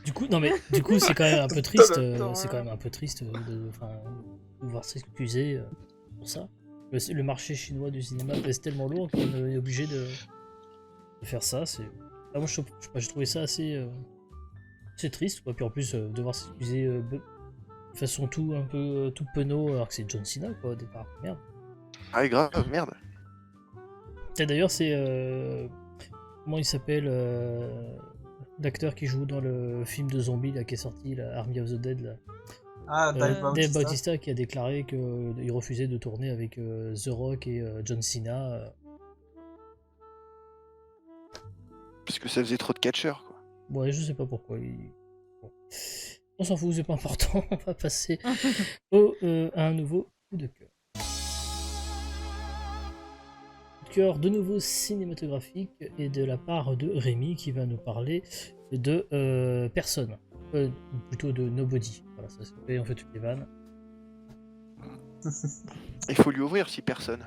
Du coup, non mais du coup, c'est quand même un peu triste. C'est quand même un peu triste de devoir s'excuser pour ça. Le marché chinois du cinéma pèse tellement lourd qu'on est obligé de faire ça. Moi, je sais pas, j'ai trouvé ça assez triste, quoi. Puis en plus, devoir s'excuser de façon un peu tout penaud, alors que c'est John Cena, quoi, au départ. Merde. Ah, grave, merde. Et d'ailleurs, c'est comment il s'appelle l'acteur qui joue dans le film de zombies là, qui est sorti, là, Army of the Dead. Là. Ah, Dave Dave Bautista. Bautista qui a déclaré qu'il refusait de tourner avec The Rock et John Cena. Parce que ça faisait trop de catcheurs, quoi. Ouais, je sais pas pourquoi. Bon. On s'en fout, c'est pas important. On va passer à un nouveau coup de cœur. Coup de cœur de nouveau cinématographique et de la part de Rémi qui va nous parler de Personne. Plutôt de Nobody. Voilà, ça c'est on fait toutes les vannes. Il faut lui ouvrir si personne.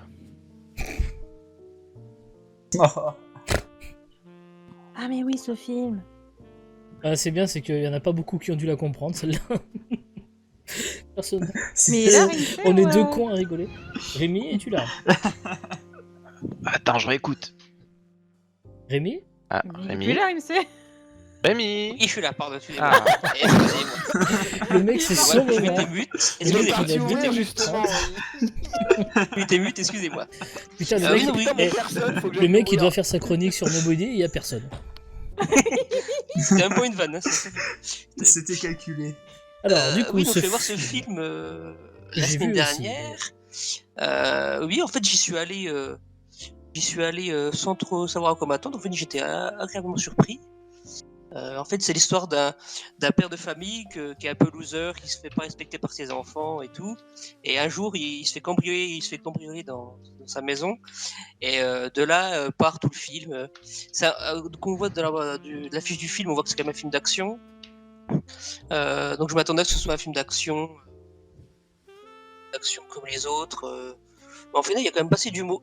Ah mais oui, ce film. Ah, c'est bien, c'est qu'il y en a pas beaucoup qui ont dû la comprendre celle-là. Personne. Mais là, il fait, On est ouais. deux cons à rigoler. Rémi, es-tu là? Attends, je réécoute. Rémi? Ah, Il est Rémi. plus là, il me sait. Rémi. Oui, je suis là, pardon. Ah. Excusez-moi. Le mec, c'est son Je moment. m'étais mute. Il est Excusez-moi. parti il a ouvrir, deux justement. Je m'étais mute, excusez-moi. Putain, le Ah mec, oui, oui. Putain, eh, mon personne, faut que le j'aille mec il l'ouvrir. doit faire sa chronique sur Nobody et il y a personne. C'était un peu une vanne. Hein, C'était calculé. Alors, du coup, oui, donc ce je vais voir ce film- film la J'ai semaine vu aussi, dernière. Oui, en fait, j'y suis allé sans trop savoir à quoi m'attendre. En fait, j'étais agréablement surpris. En fait, c'est l'histoire d'un père de famille qui est un peu loser, qui se fait pas respecter par ses enfants et tout. Et un jour, il se fait cambrioler dans sa maison. Et de là part tout le film. Qu'on voit de l'affiche du film, on voit que c'est quand même un film d'action. Donc je m'attendais à ce que ce soit un film d'action comme les autres. Mais en final, il y a quand même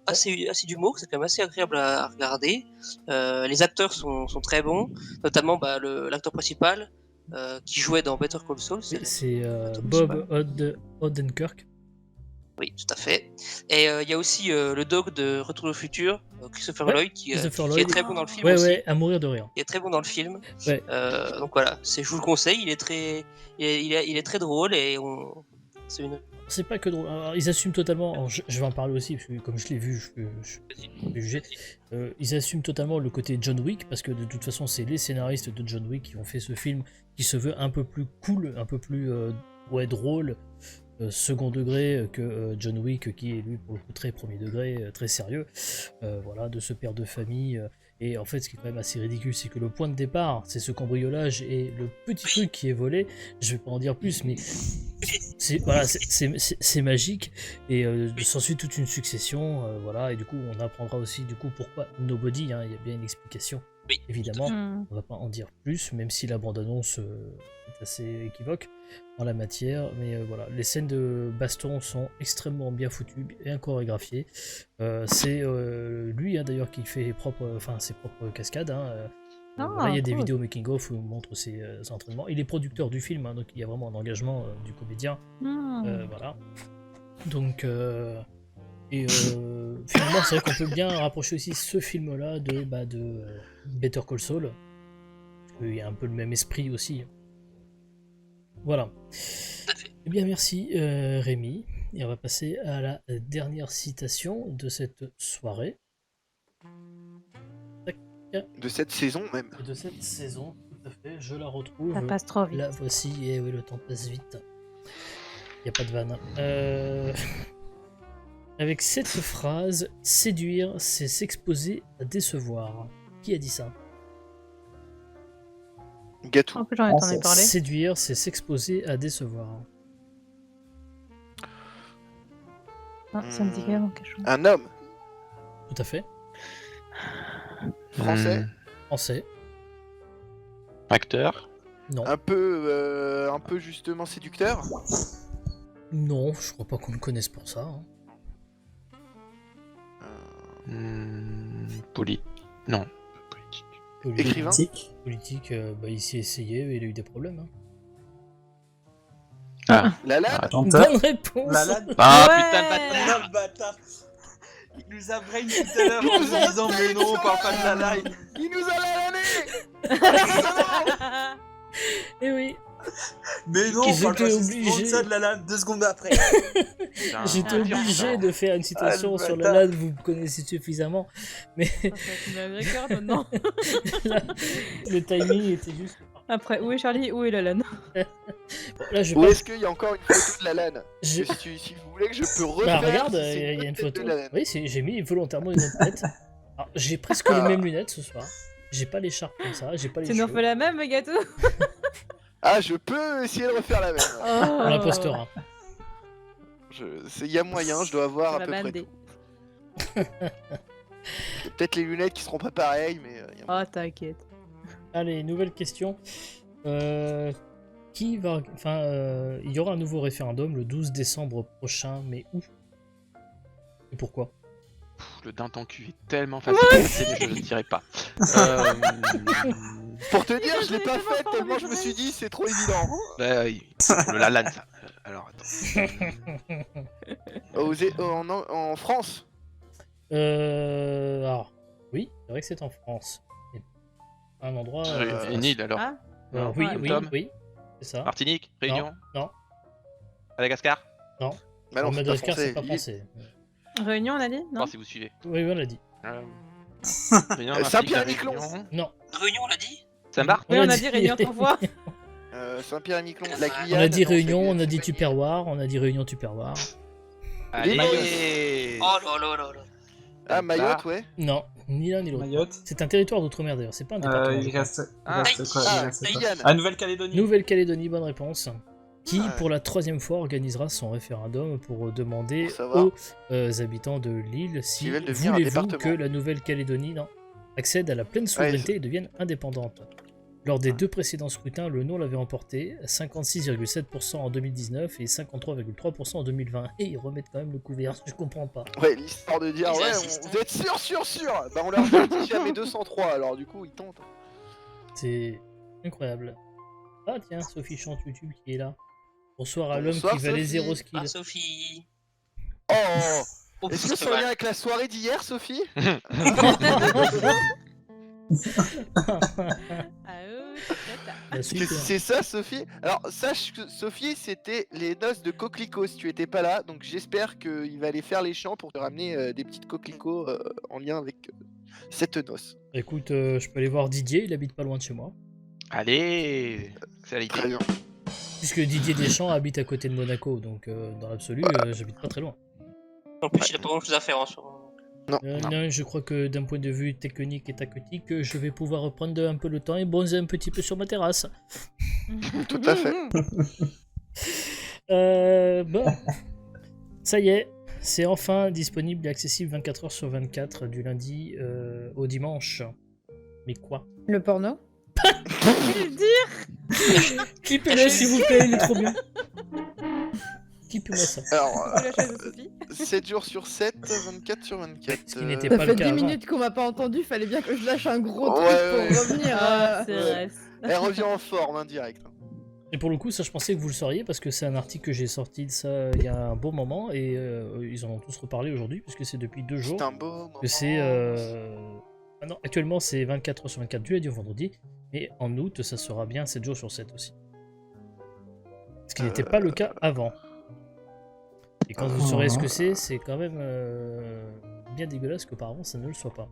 assez d'humour, c'est quand même assez agréable à regarder. Les acteurs sont très bons, notamment l'acteur principal qui jouait dans Better Call Saul. Oui, c'est l'acteur Bob principal. Odenkirk. Oui, tout à fait. Et il y a aussi le dog de Retour au futur, Christopher Ouais, Lloyd, qui Christopher est Lloyd. très bon dans le film Ouais, aussi. ouais, à mourir de rire. Il est très bon dans le film. Ouais. Donc voilà, je vous le conseille. Il est très drôle et c'est une. C'est pas que drôle. Alors, ils assument totalement. Alors, je vais en parler aussi, parce que comme je l'ai vu, je peux juger. Ils assument totalement le côté John Wick, parce que de toute façon, c'est les scénaristes de John Wick qui ont fait ce film qui se veut un peu plus cool, un peu plus drôle, second degré que John Wick, qui est lui pour le coup très premier degré, très sérieux. Voilà, de ce père de famille. Et en fait, ce qui est quand même assez ridicule, c'est que le point de départ, c'est ce cambriolage et le petit truc qui est volé. Je vais pas en dire plus, mais c'est magique. Et s'ensuit toute une succession, voilà. Et du coup, on apprendra aussi du coup pourquoi Nobody. Hein, il y a bien une explication, Oui, évidemment. Hmm. On va pas en dire plus, même si la bande-annonce est assez équivoque en la matière. Mais voilà, les scènes de baston sont extrêmement bien foutues, bien chorégraphiées. C'est lui d'ailleurs qui fait ses propres cascades. Hein. Voilà, il y a des cool. vidéos making-of où il montre ses entraînements. Il est producteur du film, hein, donc il y a vraiment un engagement du comédien. Voilà. Donc, finalement, c'est vrai qu'on peut bien rapprocher aussi ce film-là de Better Call Saul. Il y a un peu le même esprit aussi. Voilà. Eh bien, merci Rémi. Et on va passer à la dernière citation de cette soirée. De cette saison même. De cette saison, tout à fait. Je la retrouve. Ça passe trop vite. La voici. Et oui, le temps passe vite. Il n'y a pas de vanne. Avec cette phrase, séduire, c'est s'exposer à décevoir. Qui a dit ça? Gatou. En plus, j'en ai entendu parler. Séduire, c'est s'exposer à décevoir. Ah, ça me dit vraiment quelque chose. Un homme Tout à fait. français, Français. Acteur. Non. un peu justement séducteur. Non, je crois pas qu'on le connaisse pour ça. Hein. Non, pas politique. Écrivain. Politique, il s'y essayait et il a eu des problèmes. Hein. Lalanne. Bonne réponse. Ah Ouais. putain de bâtard. Le bâtard. Il nous a brain tout à l'heure en nous disant mais non, on parle pas de la live. Il nous a lalané. Et oui, Mais non, Qu'ils on parle étaient pas obligés. de ça de la LAN 2 secondes après. Putain, j'étais obligé de faire une citation le sur le bâtard. LAN, vous me connaissez suffisamment, mais Ça va être une record maintenant. là, le timing était juste... Après, où est Charlie? Où est Lalan? Bon, là, je Ou vais est-ce qu'il y a encore une photo de Lalanne? je... Si vous voulez que je peux Bah refaire. regarde, si c'est il y a une tête photo. de Lalanne. Oui, j'ai mis volontairement une autre tête. Alors, j'ai presque les mêmes lunettes ce soir. J'ai pas l'écharpe comme ça, j'ai pas les Tu nous cheveux. refais la même, le gâteau? Ah, je peux essayer de refaire la même. On l'impostera. Il y a moyen, je dois avoir à Ça peu va près bander. tout. Peut-être les lunettes qui seront pas pareilles, mais il y a moyen. Oh, t'inquiète. Allez, nouvelle question. Qui va... Enfin, il y aura un nouveau référendum le 12 décembre prochain, mais où? Et pourquoi? Le dintan cul est tellement facile à passer, mais je ne dirai pas. Pour te dire, je l'ai pas tellement fait fort, tellement mais je me je suis dit c'est trop évident. Bah oui, le Lalanne ça. Alors attends. En France. Alors, oui, c'est vrai que c'est en France. Et un endroit... Une île alors. Ah, oui, ouais, oui, Tom. oui, c'est ça. Martinique, Réunion, Non, Madagascar. Bah non, non, c'est pas Madagascar, français. c'est pas français. Réunion, on a dit? Je Non? pense si vous suivez. Oui, on l'a dit. Réunion, Saint-Pierre-et-Miquelon. Réunion. Non. Réunion, on l'a dit? Saint-Barth. Oui, on a dit Réunion 3 fois. Saint-Pierre-et-Miquelon, la On Guyane. a dit non, Réunion, c'est- on a dit c'est pas Tupperware, on a dit Réunion Tupperware. Allez. Oh là là là là. Ah, Mayotte, ouais. Non, ni l'un ni l'autre. Mayotte. C'est un territoire d'outre-mer d'ailleurs, c'est pas un département. Il je crois. reste. Ah, il reste quoi, ah, il reste quoi Guyane. Ah, Nouvelle-Calédonie. Nouvelle-Calédonie, bonne réponse. Qui, Ouais. pour la 3e fois, organisera son référendum pour demander Pour savoir. aux habitants de l'île si S'ils veulent devenir un voulez-vous département. que la Nouvelle-Calédonie accède à la pleine souveraineté et devienne indépendante. Lors des 2 précédents scrutins, le non l'avait emporté, 56,7% en 2019 et 53,3% en 2020. Et ils remettent quand même le couvert, je comprends pas. Ouais, l'histoire de dire, Ils ouais, insistent. vous êtes sûr. Bah, on leur dit jamais 203, alors du coup, ils tentent. C'est incroyable. Ah tiens, Sophie Chante YouTube qui est là. Bonsoir à l'homme Bonsoir, qui valait Sophie. 0 skill. Ah, Sophie. Oh, Oh, est-ce que c'est c'est en mal. lien avec la soirée d'hier, Sophie? Ah, tata. Bah, Est-ce que super. c'est ça, Sophie? Alors, sache que Sophie, c'était les noces de coquelicots si tu étais pas là, donc j'espère qu'il va aller faire les champs pour te ramener des petites coquelicots en lien avec cette noce. Écoute, je peux aller voir Didier, il habite pas loin de chez moi. Allez. C'est l'idée. Très bien. Puisque Didier Deschamps habite à côté de Monaco, donc dans l'absolu, j'habite pas très loin. En plus, il a pas grand chose à faire en ce moment. Non, Non, je crois que d'un point de vue technique et tactique, je vais pouvoir reprendre un peu le temps et bronzer un petit peu sur ma terrasse. tout à fait. Bon, ça y est, c'est enfin disponible et accessible 24 h sur 24 du lundi au dimanche. Mais quoi? Le porno? Je dire Clippez-le s'il vous plaît, il est trop bien. Clippez-moi ça. Alors, la chaise de Sophie. 7 jours sur 7, 24 sur 24. Ce qui n'était Ça pas fait le cas 10 avant. minutes qu'on m'a pas entendu, fallait bien que je lâche un gros truc Ouais, pour revenir. Ah, c'est vrai. Elle revient en forme, hein, direct. Et pour le coup, ça je pensais que vous le sauriez parce que c'est un article que j'ai sorti de ça il y a un bon moment et ils en ont tous reparlé aujourd'hui puisque c'est depuis 2 jours C'est un beau moment. que c'est... Ah non, actuellement c'est 24 h sur 24 du lundi au vendredi, mais en août ça sera bien 7 jours sur 7 aussi. Ce qui n'était pas le cas avant. Et quand vous saurez ce que c'est quand même bien dégueulasse qu'auparavant ça ne le soit pas.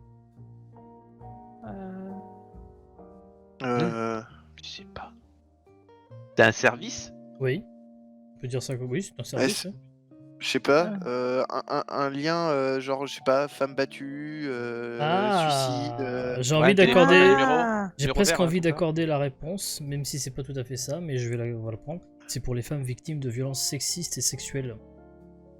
Je sais pas. C'est un service? Oui, on peut dire ça comme oui, c'est un service. c'est- hein. Je sais pas, un lien, genre, je sais pas, femme battue, suicide. J'ai envie Ouais, téléphone, d'accorder... numéro. J'ai Numéro presque vert, envie c'est ça d'accorder la réponse, même si c'est pas tout à fait ça, mais on va la prendre. C'est pour les femmes victimes de violences sexistes et sexuelles.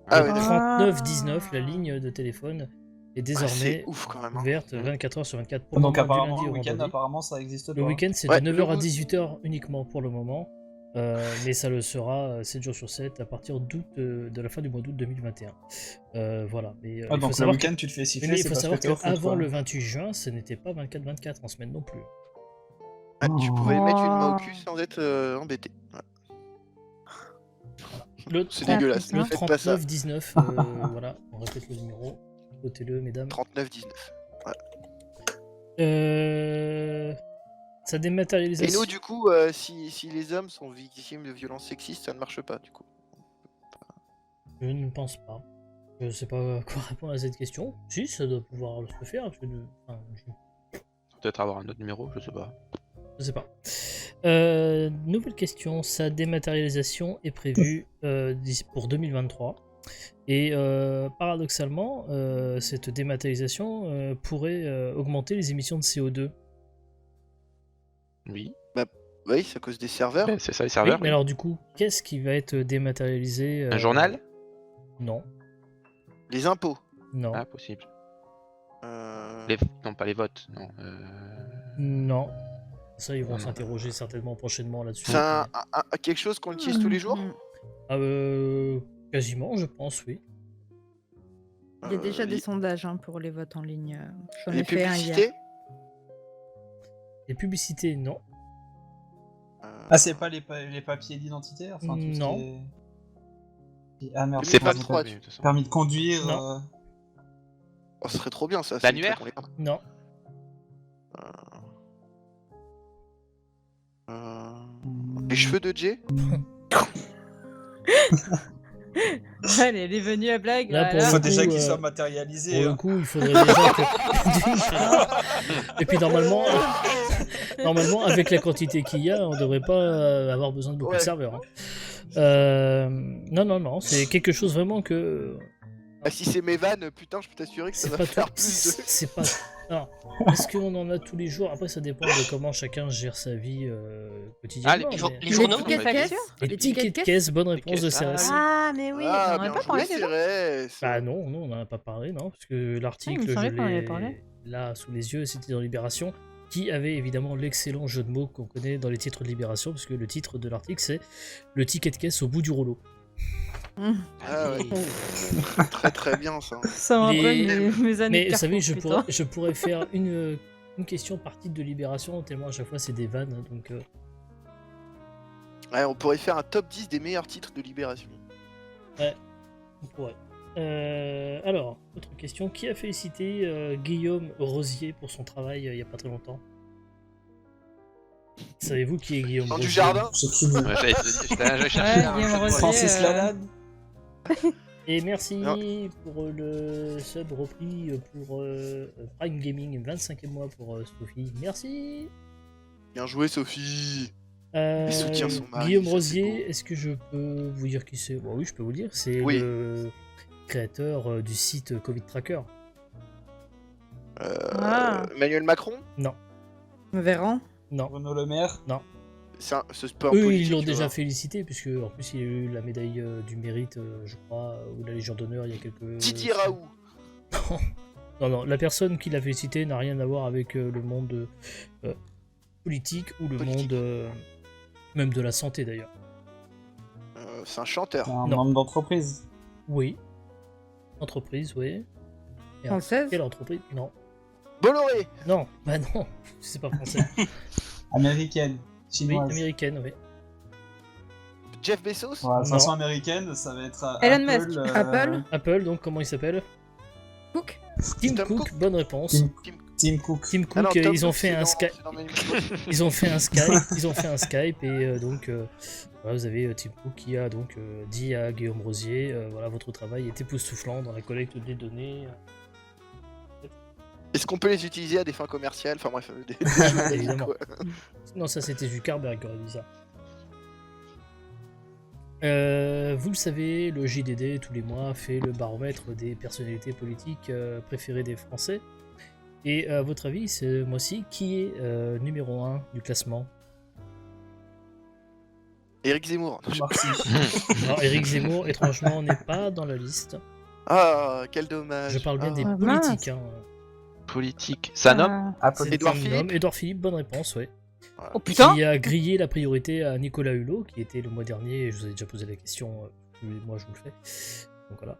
Ah Le ouais, d'accord. 3919, la ligne de téléphone, est Ah, désormais c'est ouf quand même. Hein. ouverte 24 h sur 24 pour le Donc moment, du apparemment, lundi le au week-end, vendredi. apparemment, ça existe pas. Le week-end, c'est Ouais, de 9 h à le- 18 h uniquement pour le moment. Mais ça le sera 7 jours sur 7 à partir de la fin du mois d'août 2021. Voilà. Mais, il faut Donc le savoir week-end, tu te fais siffler, mais il c'est faut parce savoir que t'es au foot, qu'avant quoi. le 28 juin, ce n'était pas 24-24 en semaine non plus. Ah, tu pouvais mettre une main au Oh. cul sans être embêté. Ouais. Le C'est 30 dégueulasse. Le Faites pas ça. 39-19, voilà, on répète le numéro. Notez-le, mesdames. 39-19. Sa Et dématérialisation. nous, du coup, si les hommes sont victimes de violences sexistes, ça ne marche pas, du coup. Je ne pense pas. Je sais pas quoi répondre à cette question. Si, ça doit pouvoir se faire. Enfin, Peut-être avoir un autre numéro, je sais pas. je sais pas. Nouvelle question. Sa dématérialisation est prévue pour 2023. Et paradoxalement, cette dématérialisation pourrait augmenter les émissions de CO2. Oui, Oui, c'est à cause des serveurs. c'est ça les Oui, serveurs. mais alors du coup, qu'est-ce qui va être dématérialisé Un journal? Non. Les impôts. Non. Ah, possible. Euh, Non, pas les votes, non. Non. Ça, ils vont Non. s'interroger certainement prochainement là-dessus. C'est quelque chose qu'on utilise tous les jours. Ah, quasiment, je pense, oui. Il y a déjà des les, sondages pour les votes en ligne. J'en les ai fait un hier. publicités. Les publicités, non. Ah, c'est pas les papiers d'identité, enfin, tout ce Non. qui est... Ah merde, C'est pas comment ça trop, s'appelle trop. De toute façon. Permis de conduire. Non. Oh, ce serait trop bien ça. L'annuaire c'est une truc qu'on les Non. Les cheveux de Jay. Allez, elle est venue à blague. Là, pour Il le faut coup, déjà qu'il soit Pour matérialisé. le hein. coup, il faudrait déjà que. Et puis normalement, avec la quantité qu'il y a, on devrait pas avoir besoin de beaucoup de Ouais. serveurs. Hein. Non, c'est quelque chose vraiment que. Ah, si c'est mes vannes, putain, je peux t'assurer que ça C'est va pas faire tout. plus de. C'est pas. Non. Est-ce qu'on en a tous les jours? Après, ça dépend de comment chacun gère sa vie quotidiennement. les mais- Les journaux tickets de Ouais. caisse. Les tickets de caisse, bonne réponse de caisses, ah, CRS. Ah, mais oui, Ah, on en a bien pas joué, parlé déjà. Cérès. Bah non, on n'en a pas parlé, non, parce que l'article, il me je semblait qu'on en avait l'ai parlé. là sous les yeux, c'était dans Libération, qui avait évidemment l'excellent jeu de mots qu'on connaît dans les titres de Libération, parce que le titre de l'article c'est le ticket de caisse au bout du rouleau. Ah ouais. Très très bien ça. Ça me rappelle Les- mes années Mais de vous savez, Carrefour, je pourrais faire une question par titre de Libération, tellement à chaque fois c'est des vannes, donc Ouais, on pourrait faire un top 10 des meilleurs titres de Libération. on pourrait. Alors, autre question, qui a félicité Guillaume Rosier pour son travail il y a pas très longtemps? Savez-vous qui est Guillaume Dans Rosier? du jardin. C'est qui Ouais, j'allais chercher un Guillaume jeu de mots. Rosier. Francis Lalanne. Et merci Non. pour le sub repris pour Prime Gaming, 25e mois pour Sophie. Merci. Bien joué, Sophie. Les soutiens sont mariés, Guillaume ça, c'est Rosier, beau. est-ce que je peux vous dire qui c'est? Bon, oui, je peux vous le dire. C'est Oui. le créateur du site Covid Tracker. Ah. Emmanuel Macron. Véran. Non. Bruno Le Maire. C'est pas un Eux, politique. ils l'ont tu déjà vois. félicité, puisque en plus il a eu la médaille du mérite, je crois, ou la Légion d'honneur il y a quelques. Didier Raoult. Non, la personne qui l'a félicité n'a rien à voir avec le monde politique ou le Politique. monde même de la santé d'ailleurs. C'est un chanteur. Un Non. membre d'entreprise. Oui. Entreprise, oui. Et Française. quelle entreprise? Non. Bolloré. Non, bah non, c'est pas français. Américaine. Oui, Chinoise. américaine, oui. Jeff Bezos. Voilà, de Non. façon américaine, ça va être Elon Apple, Musk. Apple. Apple, donc comment il s'appelle? Cook. Tim Tom Cook, Cook. bonne réponse. Tim Cook. Tim Cook, Ah non, Tom ils ont Cook, fait c'est un dans- Skype. c'est dans Manipulation. Ils ont fait un Skype, et donc voilà, vous avez Tim Cook qui a donc dit à Guillaume Rosier, voilà, votre travail est époustouflant dans la collecte des données. Est-ce qu'on peut les utiliser à des fins commerciales? Enfin bref, des jeux Évidemment. quoi. Non, ça c'était Zuckerberg qui aurait dit ça. Vous le savez, le JDD tous les mois fait le baromètre des personnalités politiques préférées des Français. Et à votre avis, ce mois-ci, qui est numéro 1 du classement? Éric Zemmour. Merci. Alors, Éric Zemmour, étrangement, n'est pas dans la liste. Ah, quel dommage. Je parle bien des Ah, mince. politiques. Hein. Politique. C'est un homme? Ah. Apple. C'est Édouard un Philippe. homme. Édouard Philippe, bonne réponse, ouais. Oh putain qui a grillé la priorité à Nicolas Hulot, qui était le mois dernier, et je vous ai déjà posé la question, moi je vous le fais. Donc voilà.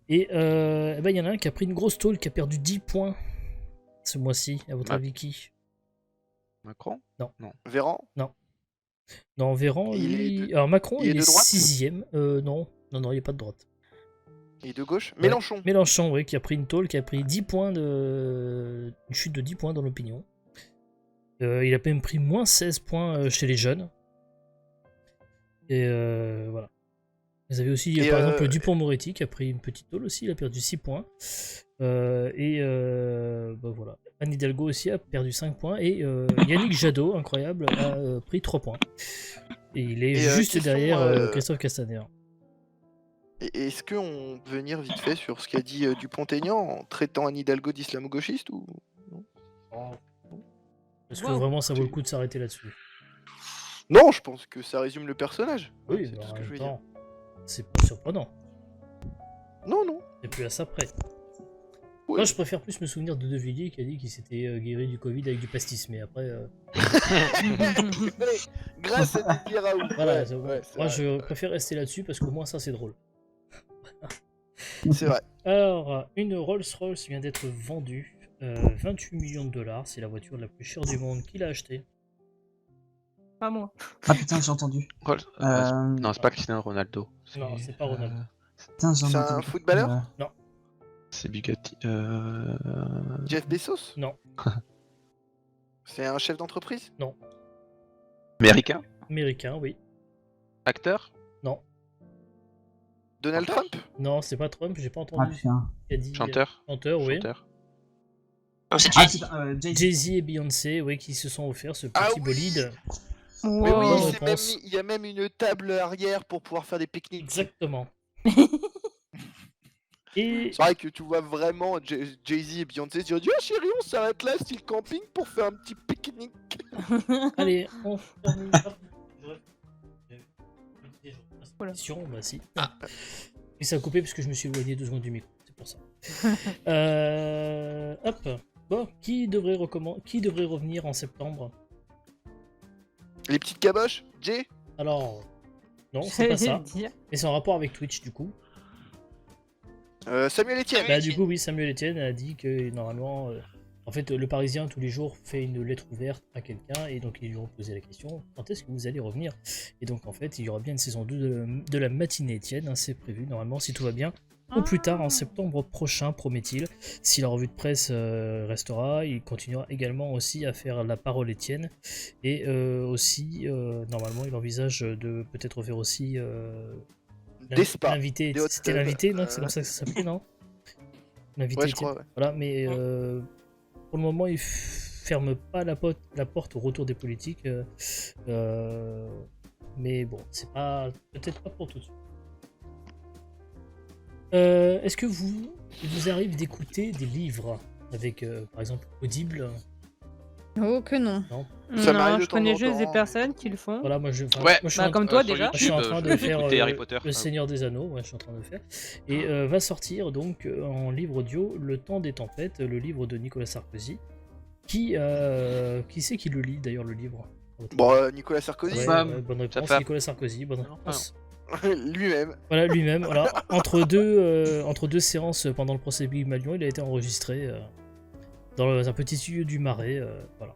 Et il y en a un qui a pris une grosse tôle, qui a perdu 10 points ce mois-ci. À votre Ouais. avis, qui? Macron? Véran. Non, Véran, Il est lui. de- Alors Macron, il est il est de droite 6ème. Non, il n'est pas de droite. Et de gauche. Ouais. Mélenchon. Mélenchon, oui, qui a pris une tôle, qui a pris 10 points une chute de 10 points dans l'opinion. Il a même pris moins 16 points chez les jeunes. Et voilà. Vous avez aussi, Et par exemple, Dupond-Moretti qui a pris une petite tôle aussi, il a perdu 6 points. Voilà. Anne Hidalgo aussi a perdu 5 points. Et Yannick Jadot, incroyable, a pris 3 points. Et il est Et, juste question, derrière Christophe Castaner. Et est-ce qu'on peut venir vite fait sur ce qu'a dit Dupont-Aignan en traitant Anne Hidalgo d'islamo-gauchiste ou... Est-ce que vraiment ça vaut le coup de s'arrêter là-dessus? Non, je pense que ça résume le personnage. Oui, c'est mais tout ce en que je même veux dire. temps, c'est pas surprenant. Non, non. Et plus à ça près. Oui. Moi, je préfère plus me souvenir de De Villiers qui a dit qu'il s'était guéri du Covid avec du pastis, mais après. Grâce à Didier Raoult. Voilà, Ouais, c'est bon. ouais, c'est Moi, vrai. je préfère rester là-dessus parce qu'au moins ça, c'est drôle. C'est vrai. Alors, une Rolls-Royce vient d'être vendue. 28 millions de dollars. C'est la voiture la plus chère du monde. Qui l'a achetée? Pas moi. Ah putain, j'ai entendu. Non, c'est pas Cristiano Ronaldo. Non, c'est pas Ronaldo. Putain, j'en ai C'est un entendu. footballeur C'est Bugatti. Jeff Bezos Non. C'est un chef d'entreprise Américain? Américain, oui. Acteur? Donald Trump Non, c'est pas Trump, j'ai pas Ah entendu. putain. Qui a dit, Chanteur? chanteur, oui. Chanteur. Non, c'est Ah Jay-Z. putain, Jay-Z. Jay-Z et Beyoncé, oui, qui se sont offerts ce petit Ah oui bolide. Mais Wow. oui, bonne c'est même réponse. il y a même une table arrière pour pouvoir faire des pique-niques. Exactement. Et C'est vrai que tu vois vraiment Jay-Z et Beyoncé se dire « Oh chérie, on s'arrête là, style camping, pour faire un petit pique-nique. allez, on termine. Voilà. Bah si. Puis ça a coupé parce que je me suis éloigné 2 secondes du micro, c'est pour ça. Hop. Bon, qui devrait revenir en septembre? » Les petites caboches, Jay. Alors, non, c'est pas ça. J'allais dire. Mais c'est en rapport avec Twitch du coup. Samuel Etienne. Bah du coup oui, Samuel Etienne a dit que normalement, en fait, le Parisien tous les jours fait une lettre ouverte à quelqu'un et donc ils lui ont posé la question quand est-ce que vous allez revenir? Et donc en fait, il y aura bien une saison 2 de la matinée Etienne, hein, c'est prévu normalement si tout va bien. Au plus tard en septembre prochain, promet-il. Si la revue de presse restera, il continuera également aussi à faire la parole Étienne. Et aussi, normalement, il envisage de peut-être faire aussi Des spas, l'invité. des hot C'était tubs, l'invité, non? C'est comme ça que ça s'appelait, non? L'invité Ouais, je Étienne. crois, ouais. Voilà, mais pour le moment, il ferme pas la porte au retour des politiques. Mais bon, c'est pas peut-être pas pour tout de suite. Est-ce que il vous arrive d'écouter des livres avec, par exemple, Audible? Oh que non. Non. Ça m'arrive Non, de je temps connais en juste des temps. personnes qui le font. Voilà, moi je, Ouais. moi, je suis Bah, en comme train- toi déjà. je suis en train de faire écouter Harry Potter. Le Seigneur des Anneaux, ouais, je suis en train de le faire. Et va sortir donc en livre audio Le Temps des Tempêtes, le livre de Nicolas Sarkozy. Qui c'est qui le lit d'ailleurs le livre? Bon, Nicolas Sarkozy, Ouais, Bam. ouais, bonne réponse, fait. Nicolas Sarkozy, bonne réponse. lui-même. Voilà, lui-même. Voilà. Entre deux séances pendant le procès Big Malion, il a été enregistré dans un petit studio du Marais. Voilà.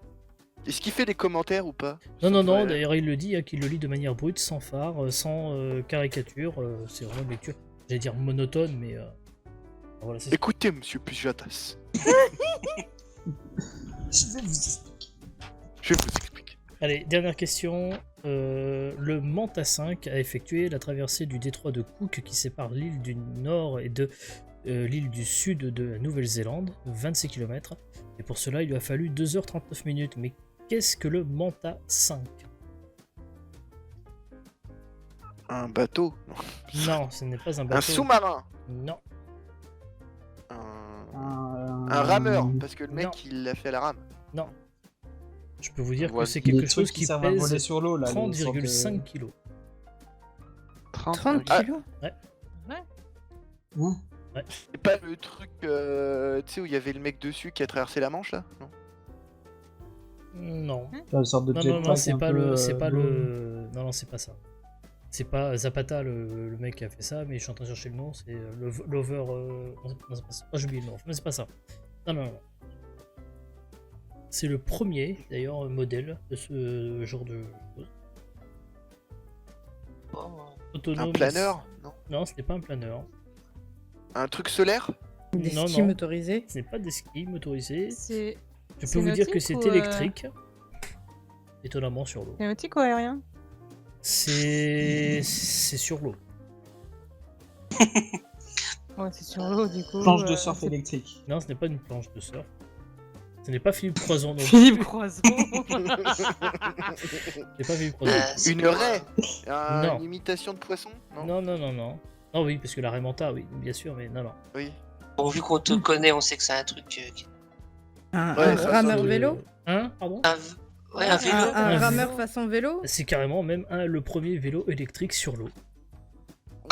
Est-ce qu'il fait des commentaires ou pas? Non, Ouais. d'ailleurs il le dit, hein, qu'il le lit de manière brute, sans phare, sans caricature. C'est vraiment une lecture, j'allais dire monotone, mais voilà, c'est ça. Écoutez, monsieur Pujatas, Je vais vous expliquer. je vais vous expliquer. Allez, dernière question. Le Manta 5 a effectué la traversée du détroit de Cook qui sépare l'île du nord et de l'île du sud de la Nouvelle-Zélande, 26 km. Et pour cela, il lui a fallu 2h39 minutes. Mais qu'est-ce que le Manta 5? Un bateau. Non, ce n'est pas un bateau. Un sous-marin. Non, Un rameur, parce que le mec Non. il l'a fait à la rame. non. Je peux vous dire que Voilà, c'est Les quelque trucs chose qui servent à voler pèse sur l'eau là. les sortes de- 30,5 kg. 30 Ah. kilos. Hein C'est pas le truc, tu sais, où il y avait le mec dessus qui a traversé la Manche là? Non. Non. Une sorte de Non, jetpack non, c'est un pas peu, c'est pas bleu. le. Non, c'est pas ça. C'est pas Zapata le mec qui a fait ça, mais je suis en train de chercher le nom, c'est l'Over. Non, c'est pas ça. Ah, j'ai oublié le nom, mais c'est pas ça. Non, non, non. C'est le premier, d'ailleurs, modèle de ce genre de choses. Bon, Autonome. Un planeur? Non. Non, ce n'est pas un planeur. Un truc solaire? Des Non, skis non. motorisés. Ce n'est pas des skis motorisés. C'est Je c'est peux vous dire que nautique c'est ou, électrique. Étonnamment sur l'eau. nautique ou aérien? C'est sur l'eau. Ouais, c'est sur l'eau du coup. Planche de surf c'est électrique. Non, ce n'est pas une planche de surf. Ce n'est pas Philippe Croison non plus. Philippe Croison. Ce n'est pas Philippe Croison. c'est Une quoi, raie? Non. Une imitation de poisson? Non. Non, non, non, non. Non, oui, parce que la Raymanta, oui, bien sûr, mais non, non. Oui. Bon, vu qu'on te connaît, on sait que c'est un truc. Un Ouais, ça rameur De- vélo. Hein, pardon Ouais, un vélo. Un Un rameur vélo. façon vélo. C'est carrément même le premier vélo électrique sur l'eau.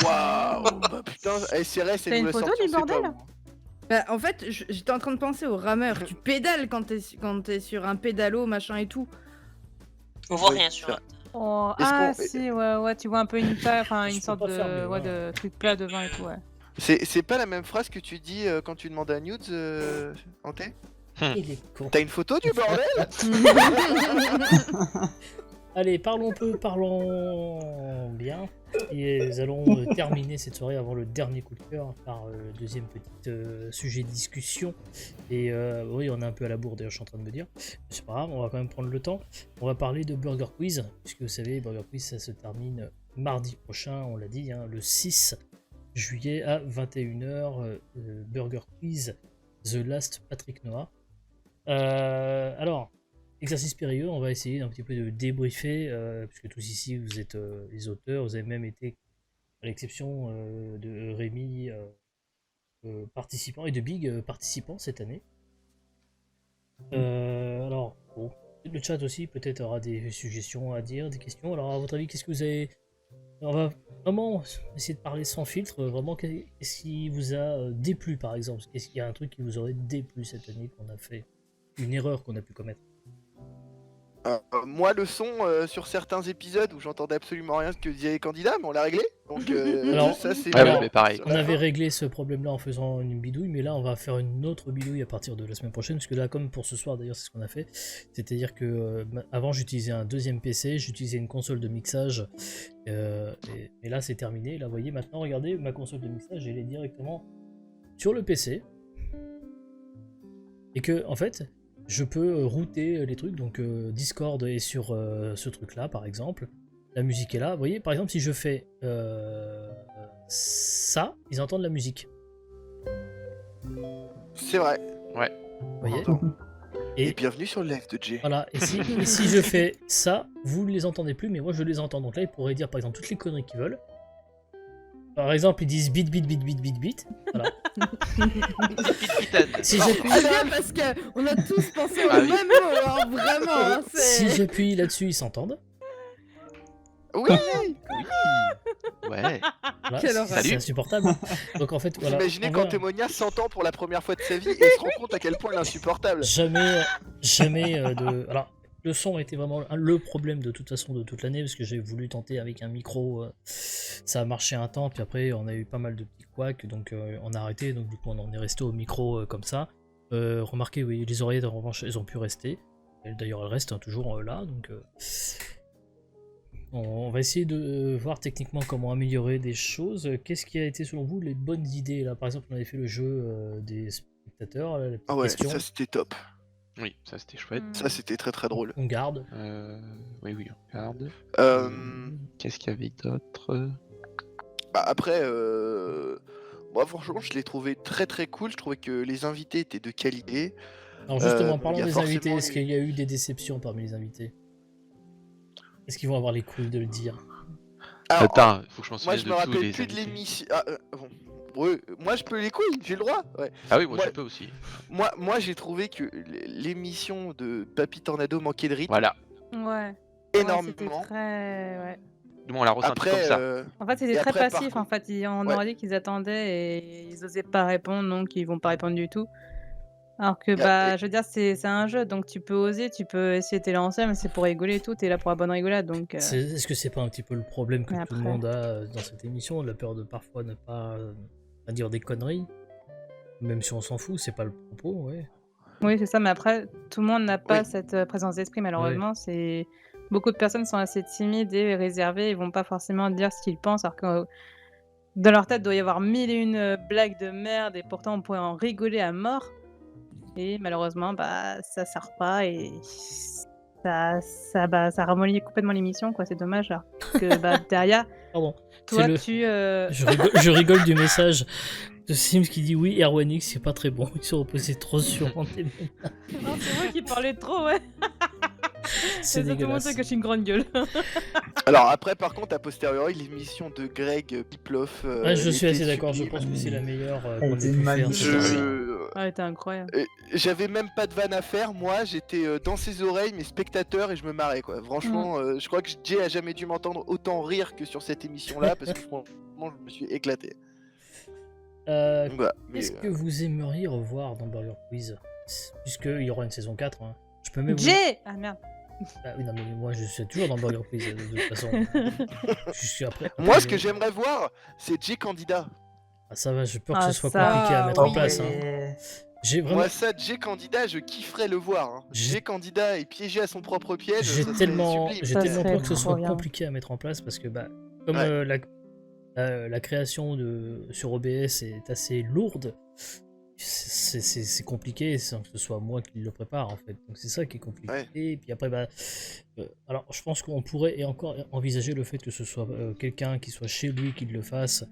Waouh! Bah putain, SRS, T'as elle une nous l'a photo sorti, du on sait pas bordel? où. Bah, en fait, j'étais en train de penser au rameur. Tu pédales quand t'es sur un pédalo, machin et tout. On voit Oui, rien sur c'est la. Oh, Est-ce ah qu'on- si, ouais, tu vois un peu une Je une peux sorte pas faire mieux, de, ouais, hein. de truc plat devant et tout, ouais. C'est pas la même phrase que tu dis quand tu demandes à Nudes, Hanté? Il est con. T'as une photo du bordel? Allez, parlons bien. Et nous allons terminer cette soirée avant le dernier coup de cœur par le deuxième petit sujet de discussion. Et oui, on est un peu à la bourre d'ailleurs, je suis en train de me dire. C'est pas grave, on va quand même prendre le temps. On va parler de Burger Quiz, puisque vous savez, Burger Quiz, ça se termine mardi prochain, on l'a dit, hein, le 6 juillet à 21h. Burger Quiz, The Last Patrick Noah. Alors, exercice périlleux, on va essayer d'un petit peu de débriefer, puisque tous ici vous êtes les auteurs, vous avez même été, à l'exception de Rémi, participant, et de Big participant cette année. Alors, bon, le chat aussi peut-être aura des suggestions à dire, des questions. Alors, à votre avis, qu'est-ce que vous avez. On va vraiment essayer de parler sans filtre. Vraiment, qu'est-ce qui vous a déplu par exemple? Qu'est-ce qu'il y a un truc qui vous aurait déplu cette année qu'on a fait? Une erreur qu'on a pu commettre? Moi, le son sur certains épisodes où j'entendais absolument rien de ce que disaient les candidats, mais on l'a réglé. Donc, Alors, ça, c'est. Ouais, Alors, mais pareil. On avait réglé ce problème-là en faisant une bidouille, mais là on va faire une autre bidouille à partir de la semaine prochaine, parce que là, comme pour ce soir d'ailleurs, c'est ce qu'on a fait. C'est-à-dire que avant j'utilisais un deuxième PC, j'utilisais une console de mixage, et là c'est terminé. Là, vous voyez, maintenant, regardez, ma console de mixage, elle est directement sur le PC, et que en fait, je peux router les trucs. Donc Discord est sur ce truc-là, par exemple. La musique est là. Vous voyez, par exemple, si je fais ça, ils entendent la musique. C'est vrai. Vous voyez? Et Et bienvenue sur le live de Jay. voilà. Et si je fais ça, vous ne les entendez plus, mais moi je les entends. Donc là, ils pourraient dire par exemple toutes les conneries qu'ils veulent. Par exemple, ils disent bit bit bit bit bit bit. Voilà. Si j'appuie, C'est bien parce que on a tous pensé au Ah oui. même mot, alors vraiment. Hein, si c'est... j'appuie là-dessus, ils s'entendent. Oui! Ouais. Voilà, Quelle c'est horreur. c'est insupportable. Donc en fait, Vous voilà. imaginez on quand va- Témonia s'entend pour la première fois de sa vie et se rend compte à quel point elle est insupportable. Jamais de. Alors, le son était vraiment le problème de toute façon de toute l'année, parce que j'ai voulu tenter avec un micro, ça a marché un temps, puis après on a eu pas mal de petits couacs, donc on a arrêté, donc du coup on en est resté au micro comme ça. Remarquez, oui, les oreillettes en revanche elles ont pu rester, d'ailleurs elles restent toujours là, donc on va essayer de voir techniquement comment améliorer des choses. Qu'est-ce qui a été selon vous les bonnes idées là? Par exemple, on avait fait le jeu des spectateurs, la petite Ah ouais, question, ça c'était top. Oui, ça c'était chouette. Ça c'était très très drôle. on garde. Oui, oui, on regarde. Euh, Qu'est-ce qu'il y avait d'autre? Bah après, moi franchement je l'ai trouvé très très cool. Je trouvais que les invités étaient de qualité. Alors justement, il parlons y a des forcément invités. Est-ce eu- qu'il y a eu des déceptions parmi les invités? Est-ce qu'ils vont avoir les couilles de le dire? Alors, Attends, faut que je m'en moi souvienne je me de tous rappelle les plus de invités. l'émission. Bon. Ouais, moi je peux les couilles, j'ai le droit. Ouais. Ah oui, moi Moi- je peux aussi. Moi j'ai trouvé que l'émission de Papy Tornado manquait de rythme Voilà. Ouais. énormément. C'était très... ouais. Du moins, on l'a ressenti Après, comme ça. En fait, c'était Et très après, par passif. En contre- fait, on Ouais. aurait dit qu'ils attendaient et ils osaient pas répondre, donc ils vont pas répondre du tout. Alors que, Y a- je veux dire, c'est un jeu, donc tu peux oser, tu peux essayer tes lancers, mais c'est pour rigoler et tout, t'es là pour la bonne rigolade, donc Est-ce que c'est pas un petit peu le problème que mais tout le après monde a dans cette émission, la peur de parfois ne pas dire des conneries, même si on s'en fout, c'est pas le propos, ouais. oui, c'est ça, mais après, tout le monde n'a pas Oui. cette, présence d'esprit malheureusement. C'est beaucoup de personnes sont assez timides et réservées, ils vont pas forcément dire ce qu'ils pensent, alors que dans leur tête, doit y avoir 1000 et une, blagues de merde et pourtant on pourrait en rigoler à mort et malheureusement, ça sort pas et ça ramollit complètement l'émission, quoi, c'est dommage alors que, derrière, Pardon, c'est toi le... tu, Je rigole du message de Sims qui dit oui, Erwan X c'est pas très bon, ils sont reposés trop sur Anthem. non, c'est moi qui parlais trop, ouais. C'est Ça te dégueulasse. montre que je suis une grande gueule. Alors après, par contre, a posteriori, l'émission de Greg Biploff. Ouais, je suis était assez d'accord, je sublime. pense que c'est la meilleure Elle qu'on ait était pu faire. magnifique. cette année. Je... Ah, elle était incroyable. J'avais même pas de vanne à faire, moi j'étais dans ses oreilles, mes spectateurs, et je me marrais quoi. Franchement, je crois que Jay a jamais dû m'entendre autant rire que sur cette émission là, parce que franchement je me suis éclaté. Donc, voilà. Mais, Qu'est-ce que vous aimeriez revoir dans Burger Quiz? Puisqu'il y aura une saison 4. Hein. Je peux même vous... Jay! Ah merde. Ah oui, non, mais moi je suis toujours dans Burger Quiz de toute façon. Je suis après. Moi ce que j'aimerais voir, c'est Jay candidat. Ah, ça va, j'ai peur que Ah, ce soit ça, compliqué à mettre en oui. place. Hein. J'ai vraiment. Moi ça, Jay candidat, je kifferais le voir. Hein. Jay candidat et piégé à son propre piège, J'ai ça serait tellement, sublime. j'ai Ça tellement serait peur que ce trop soit bien. compliqué à mettre en place parce que comme Ouais. la création sur OBS est assez lourde, c'est compliqué sans que ce soit moi qui le prépare en fait. Donc c'est ça qui est compliqué. Ouais. Et puis après, alors je pense qu'on pourrait et encore envisager le fait que ce soit quelqu'un qui soit chez lui qui le fasse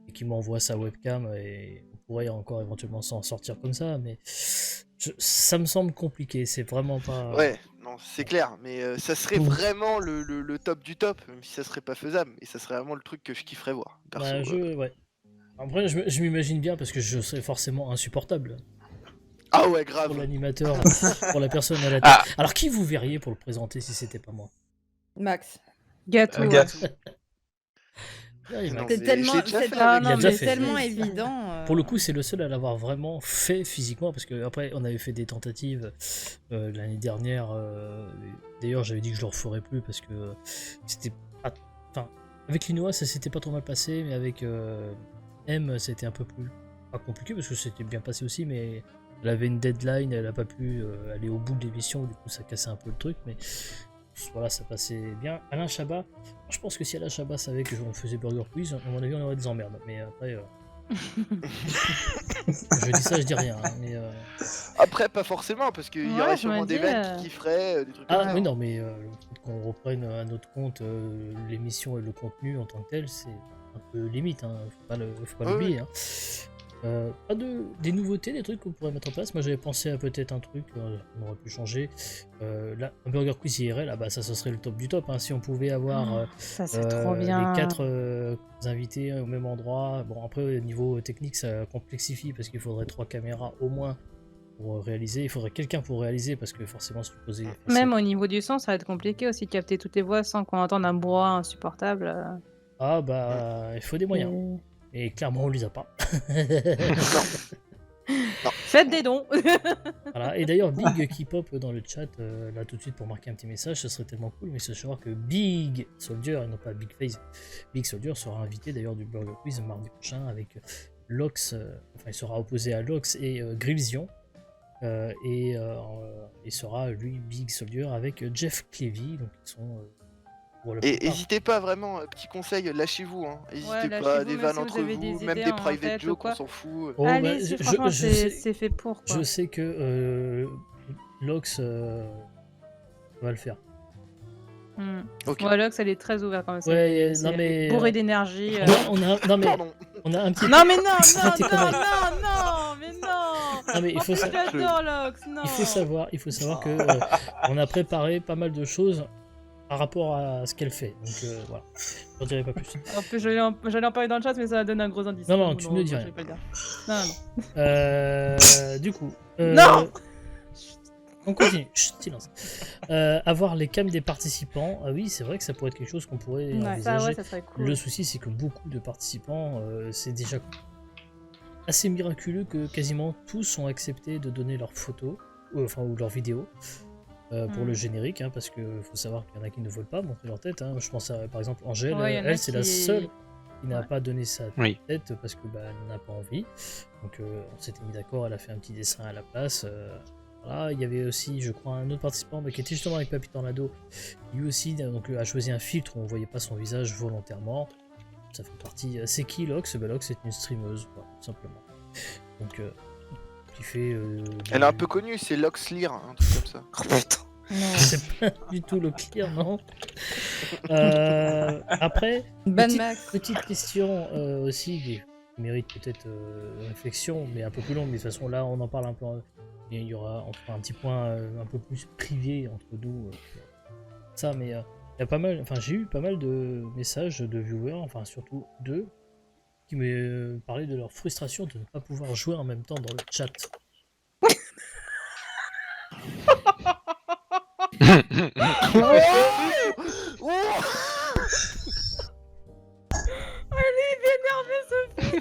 et qui m'envoie sa webcam et on pourrait encore éventuellement s'en sortir comme ça, mais ça me semble compliqué. C'est vraiment pas. Ouais, non, c'est clair, mais ça serait Ouh. vraiment le top du top, même si ça serait pas faisable, et ça serait vraiment le truc que je kifferais voir. Perso, Ouais. Après, je m'imagine bien parce que je serais forcément insupportable Ah ouais, pour grave. l'animateur, pour la personne à la tête. Ah. Alors, qui vous verriez pour le présenter si c'était pas moi? Max. Gâteau. Gâteau. Ah, il m'a- Non, C'est mais tellement, j'ai déjà c'est fait Ah, avec non, Il a déjà mais fait. tellement évident. Pour le coup, c'est le seul à l'avoir vraiment fait physiquement parce que après, on avait fait des tentatives l'année dernière. D'ailleurs, j'avais dit que je le referais plus parce que c'était pas. Enfin, avec Linois, ça s'était pas trop mal passé, mais avec M, c'était un peu plus pas compliqué parce que c'était bien passé aussi, mais elle avait une deadline, elle a pas pu aller au bout de l'émission, du coup, ça cassait un peu le truc, mais voilà, ça passait bien. Alain Chabat, je pense que si Alain Chabat savait que on faisait Burger Quiz, à mon avis, on aurait des emmerdes, mais après. Je dis ça, je dis rien. Hein, mais, Après, pas forcément, parce qu'il y Ouais, aurait je sûrement me des dis, mecs qui kifferaient, des trucs Ah, comme ça. mais non, mais qu'on reprenne à notre compte l'émission et le contenu en tant que tel, c'est un peu limite, hein, faut pas Ouais, l'oublier. Hein. Pas des nouveautés, des trucs qu'on pourrait mettre en place. Moi j'avais pensé à peut-être un truc qu'on aurait pu changer. Là, un Burger Quiz IRL, ça serait le top du top. Hein. Si on pouvait avoir Ça, c'est trop bien. les 4 invités au même endroit. Bon, après, au niveau technique, ça complexifie parce qu'il faudrait 3 caméras au moins pour réaliser. Il faudrait quelqu'un pour réaliser parce que forcément, si tu posais. Même au niveau du son, ça va être compliqué aussi de capter toutes les voix sans qu'on entende un brouhaha insupportable. Ah, il faut des moyens. Et clairement, on les a pas. Faites des dons. Voilà. Et d'ailleurs, Big qui pop dans le chat là tout de suite pour marquer un petit message, ce serait tellement cool, mais sachez que Big Soldier, et non pas Big Face, Big Soldier sera invité d'ailleurs du Burger Quiz mardi prochain avec Lox, il sera opposé à Lox et Grillzion, et il sera lui Big Soldier avec Jeff Clevy, donc ils sont pour la Et plupart. n'hésitez pas vraiment, petit conseil, lâchez-vous. Hein. N'hésitez lâchez-vous, pas, des même vannes si vous entre avez vous, des même idées des en private tête ou jokes, quoi. on s'en fout. Oh, Allez, franchement, je sais- c'est fait pour. Quoi. Je sais que Lox va le faire. Ok. Ouais, Lux, elle est très ouverte quand même. Ouais, c'est non mais bourrée d'énergie. Pardon. on a un petit Non mais non, Arrêtez non, conneries. mais non. Non, mais il faut ça- J'adore Lux, non. il faut savoir que on a préparé pas mal de choses par rapport à ce qu'elle fait. Donc voilà, j'en dirai pas plus. En plus, j'allais en parler dans le chat, mais ça donne un gros indice. Non, tu ne dis je rien. vais pas le dire. Non. Du coup, Non. on continue. Chut, silence. Avoir les cams des participants. Ah oui, c'est vrai que ça pourrait être quelque chose qu'on pourrait Ouais, envisager. ça serait cool. Le souci, c'est que beaucoup de participants, c'est déjà assez miraculeux que quasiment tous ont accepté de donner leurs photos, ou leurs vidéos, pour le générique, hein, parce que faut savoir qu'il y en a qui ne veulent pas montrer leur tête. Hein. Je pense à par exemple Angèle, Ouais, y en a elle c'est la qui- seule qui n'a Ouais. pas donné sa Oui. tête parce que elle n'en a pas envie. Donc on s'était mis d'accord, elle a fait un petit dessin à la place. Voilà, il y avait aussi, je crois, un autre participant qui était justement avec Papy Tornado. Lui aussi a choisi un filtre où on voyait pas son visage volontairement. Ça fait partie. C'est qui Lox? Lox c'est une streameuse, voilà, tout simplement. Donc qui fait. Elle est un peu connue, c'est Loxlear, un truc comme ça. Oh putain. Non. C'est pas du tout le clear, non. Après, Ban Max. petite question aussi qui mérite peut-être réflexion, mais un peu plus longue. Mais de toute façon, là, on en parle un peu. Et il y aura on fera un petit point un peu plus privé entre nous. Ça, mais il y a pas mal. Enfin, j'ai eu pas mal de messages de viewers, enfin surtout deux, qui me parlaient de leur frustration de ne pas pouvoir jouer en même temps dans le chat. Oh Allez, il est énervé, Sophie.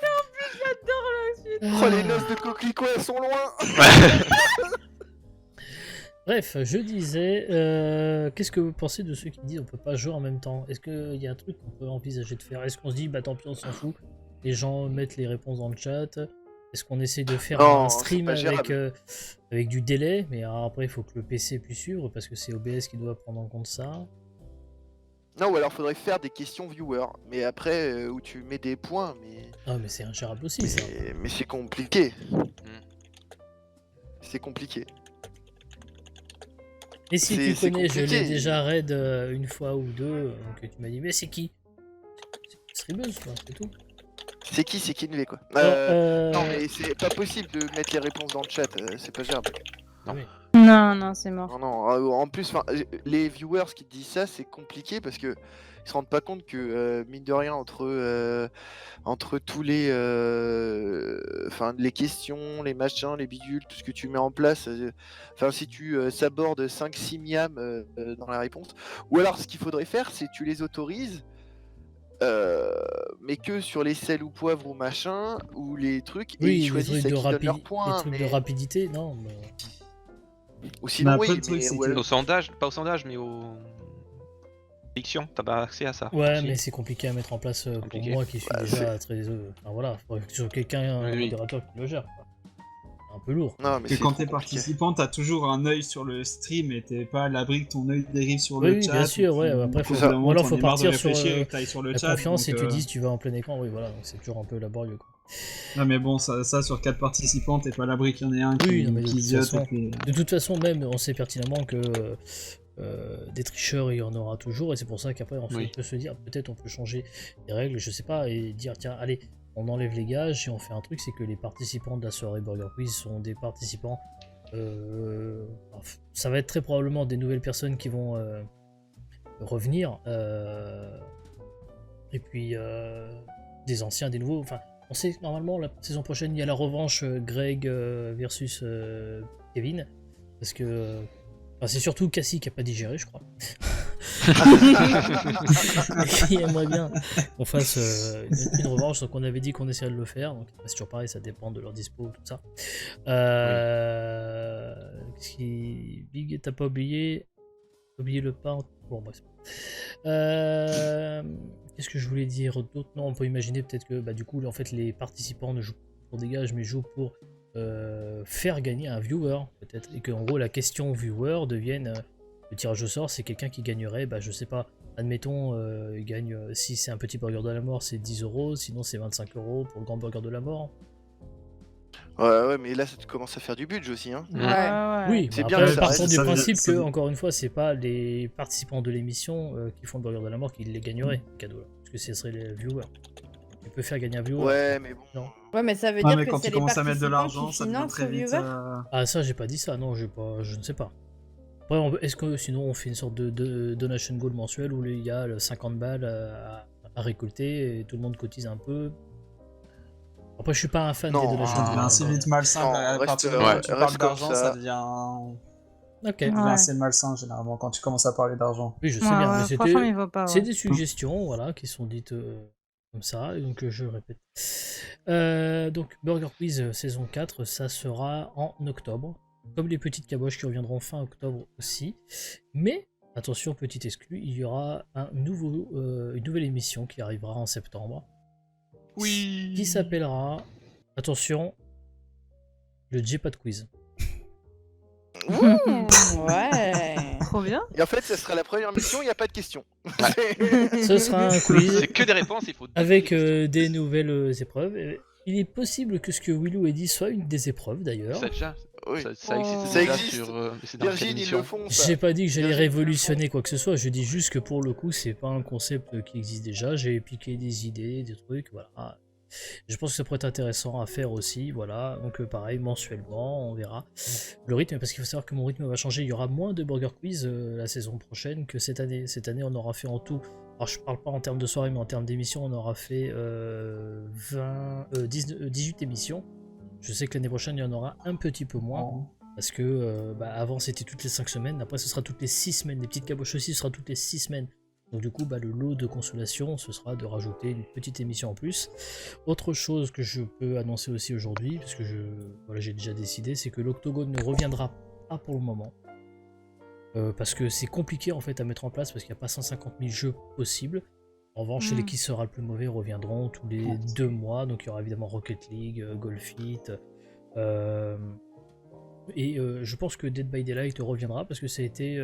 Et en plus, j'adore la suite. Oh, les noces de coquelicot, elles sont loin. Bref, je disais, qu'est-ce que vous pensez de ceux qui disent on peut pas jouer en même temps? Est-ce qu'il y a un truc qu'on peut envisager de faire? Est-ce qu'on se dit bah tant pis on s'en fout, les gens mettent les réponses dans le chat? Est-ce qu'on essaie de faire Non, un c'est stream pas avec, gérable. avec du délai? Mais alors après il faut que le PC puisse suivre parce que c'est OBS qui doit prendre en compte ça. Non, ou alors faudrait faire des questions viewers. Mais après, où tu mets des points, mais. Ah mais c'est ingérable aussi ça. Mais c'est compliqué. C'est compliqué. Et si c'est- tu c'est connais, je l'ai compliqué. déjà raid une fois ou deux, donc tu m'as dit mais c'est qui? C'est une streameuse quoi, c'est tout. C'est qui Kinvé, quoi. Alors, Non, mais c'est pas possible de mettre les réponses dans le chat, c'est pas gérable. Non, non, c'est mort. Non, non, en plus, les viewers qui te disent ça, c'est compliqué parce que ils se rendent pas compte que, mine de rien, entre tous les, les questions, les machins, les bidules, tout ce que tu mets en place, si tu s'abordes 5-6 miams dans la réponse, ou alors ce qu'il faudrait faire, c'est tu les autorises, mais que sur les sels ou poivres ou machin, ou les trucs, et oui, ils les choisissent trucs à de qui donnent leurs les points. trucs de Mais... rapidité, non. Mais... Ou sinon, après, oui, le truc, mais c'est ouais, que- Au sondage, pas au sondage, mais au. Fiction, t'as pas accès à ça. Ouais, aussi. mais c'est compliqué à mettre en place pour Compliqué. moi qui suis Bah, déjà très. Enfin voilà, faudrait que ce soit quelqu'un, un Oui, oui. modérateur qui le gère. Quoi. C'est un peu lourd. non, mais Que c'est quand trop t'es compliqué. participant, t'as toujours un œil sur le stream et t'es pas à l'abri que ton œil dérive sur Oui, le oui, chat. bien sûr, et ouais, puis, après, au faut- bout d'un moment, ou alors, t'en faut aies marre de partir sur, réfléchir et que t'ailles sur le La chat. confiance et donc, tu dises tu vas en plein écran, oui voilà, donc c'est toujours un peu laborieux quoi. Non, mais bon, ça sur 4 participants, t'es pas à l'abri qu'il y en ait un Oui, non, mais de qui toute ziote. façon- et puis- De toute façon, même on sait pertinemment que des tricheurs il y en aura toujours et c'est pour ça qu'après on Oui. peut se dire peut-être on peut changer les règles, je sais pas, et dire tiens allez on enlève les gages et on fait un truc, c'est que les participants de la soirée Burger Quiz sont des participants. Ça va être très probablement des nouvelles personnes qui vont revenir et puis des anciens, des nouveaux. Enfin, on sait que normalement la saison prochaine il y a la revanche Greg versus Kevin parce que c'est surtout Cassie qui a pas digéré, je crois. Qui aimerait bien qu'on fasse une revanche, donc on avait dit qu'on essaierait de le faire, donc c'est toujours pareil, ça dépend de leur dispo, tout ça. Big, t'as pas oublié le pain. Bon, bref. Qu'est-ce que je voulais dire d'autre? Non, on peut imaginer peut-être que du coup, en fait, les participants ne jouent pas pour des gages, mais jouent pour faire gagner un viewer, peut-être, et que en gros la question viewer devienne le tirage au sort, c'est quelqu'un qui gagnerait, je sais pas, admettons, il gagne, si c'est un petit burger de la mort, c'est 10 €, sinon c'est 25 € pour le grand burger de la mort. Ouais, mais là, ça commence à faire du budget aussi, hein. Ouais. Oui, C'est mais bien après, que ça partons reste- du ça veut- principe ça que, veut- encore une fois, c'est pas les participants de l'émission qui font le burger de la mort qui les gagneraient, cadeau là, parce que ce serait les viewers. Tu peux faire gagner un viewer. Ouais, mais bon. Non. Ouais, mais ça veut Ouais, dire mais que quand c'est tu les commences à mettre de participants l'argent, qui ça devient financent très le vite. viewer. Ah ça j'ai pas dit ça, non, je ne sais pas. Après est-ce que sinon on fait une sorte de donation goal mensuel où il y a 50 balles à récolter et tout le monde cotise un peu. Après je suis pas un fan Non, des Ça donation devient goals. assez vite malsain. Non, À reste- partir du ouais, moment où tu reste parles comme d'argent, ça. ça devient Ok, ça devient Ouais. assez malsain généralement quand tu commences à parler d'argent. oui je sais Ouais, bien, ouais, mais franchement, il vaut pas. c'est Ouais. des suggestions voilà, qui sont dites comme ça, donc je le répète. Donc Burger Quiz saison 4, ça sera en octobre, comme les petites caboches qui reviendront fin octobre aussi. Mais attention, petit exclu, il y aura une nouvelle émission qui arrivera en septembre. Oui. Qui s'appellera, attention, le J-Pad Quiz. Ouais. Trop bien. Et en fait, ça sera la première mission, il n'y a pas de questions. Ce sera un quiz C'est que des réponses, il faut. avec des nouvelles épreuves. Il est possible que ce que Willou ait dit soit une des épreuves d'ailleurs. Ça déjà. Oui. Ça existe. Oh. Ça déjà existe. sur. mais c'est dans quelle Virgin, ils émission le font. ça. J'ai pas dit que j'allais Bien sûr. révolutionner quoi que ce soit, je dis juste que pour le coup c'est pas un concept qui existe déjà, j'ai piqué des idées, des trucs, voilà. Je pense que ça pourrait être intéressant à faire aussi, voilà. Donc pareil, mensuellement, on verra le rythme, parce qu'il faut savoir que mon rythme va changer, il y aura moins de Burger Quiz la saison prochaine que cette année. Cette année on aura fait en tout, alors je parle pas en termes de soirée mais en termes d'émissions, on aura fait 18 émissions. Je sais que l'année prochaine il y en aura un petit peu moins. Parce que avant c'était toutes les 5 semaines, après ce sera toutes les 6 semaines, les petites caboches aussi ce sera toutes les 6 semaines. Donc du coup le lot de consolation ce sera de rajouter une petite émission en plus. Autre chose que je peux annoncer aussi aujourd'hui, parce que j'ai déjà décidé, c'est que l'Octogone ne reviendra pas pour le moment. Parce que c'est compliqué en fait à mettre en place, parce qu'il n'y a pas 150 000 jeux possibles. En revanche, les qui sera le plus mauvais reviendront tous les 2 mois, donc il y aura évidemment Rocket League, Golfit, et je pense que Dead by Daylight reviendra parce que ça a été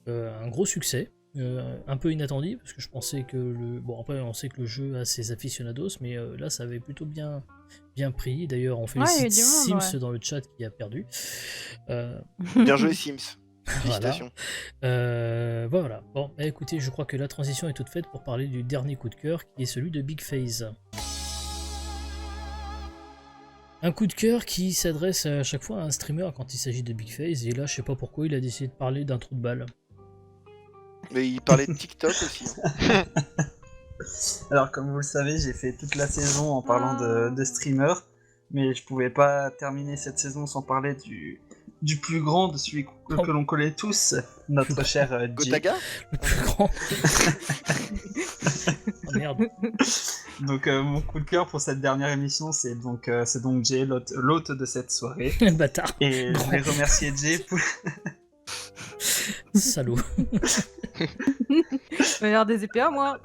un gros succès, un peu inattendu parce que je pensais que bon après on sait que le jeu a ses aficionados, mais là ça avait plutôt bien pris. D'ailleurs on félicite Sims dans le chat qui a perdu. Bien joué Sims. Félicitations. Voilà. Bon, écoutez, je crois que la transition est toute faite pour parler du dernier coup de cœur qui est celui de Big Phase. Un coup de cœur qui s'adresse à chaque fois à un streamer quand il s'agit de Big Phase, et là je sais pas pourquoi il a décidé de parler d'un trou de balle. Mais il parlait de TikTok aussi. Alors comme vous le savez, j'ai fait toute la saison en parlant de streamer, mais je pouvais pas terminer cette saison sans parler du plus grand, de celui que l'on connaît tous, notre cher Jay. Gotaga. Le plus grand. Oh, merde. Donc mon coup de cœur pour cette dernière émission, c'est donc Jay, l'hôte de cette soirée. Bâtard. Et je voulais remercier Jay pour... Salaud. Meilleur des épées à moi.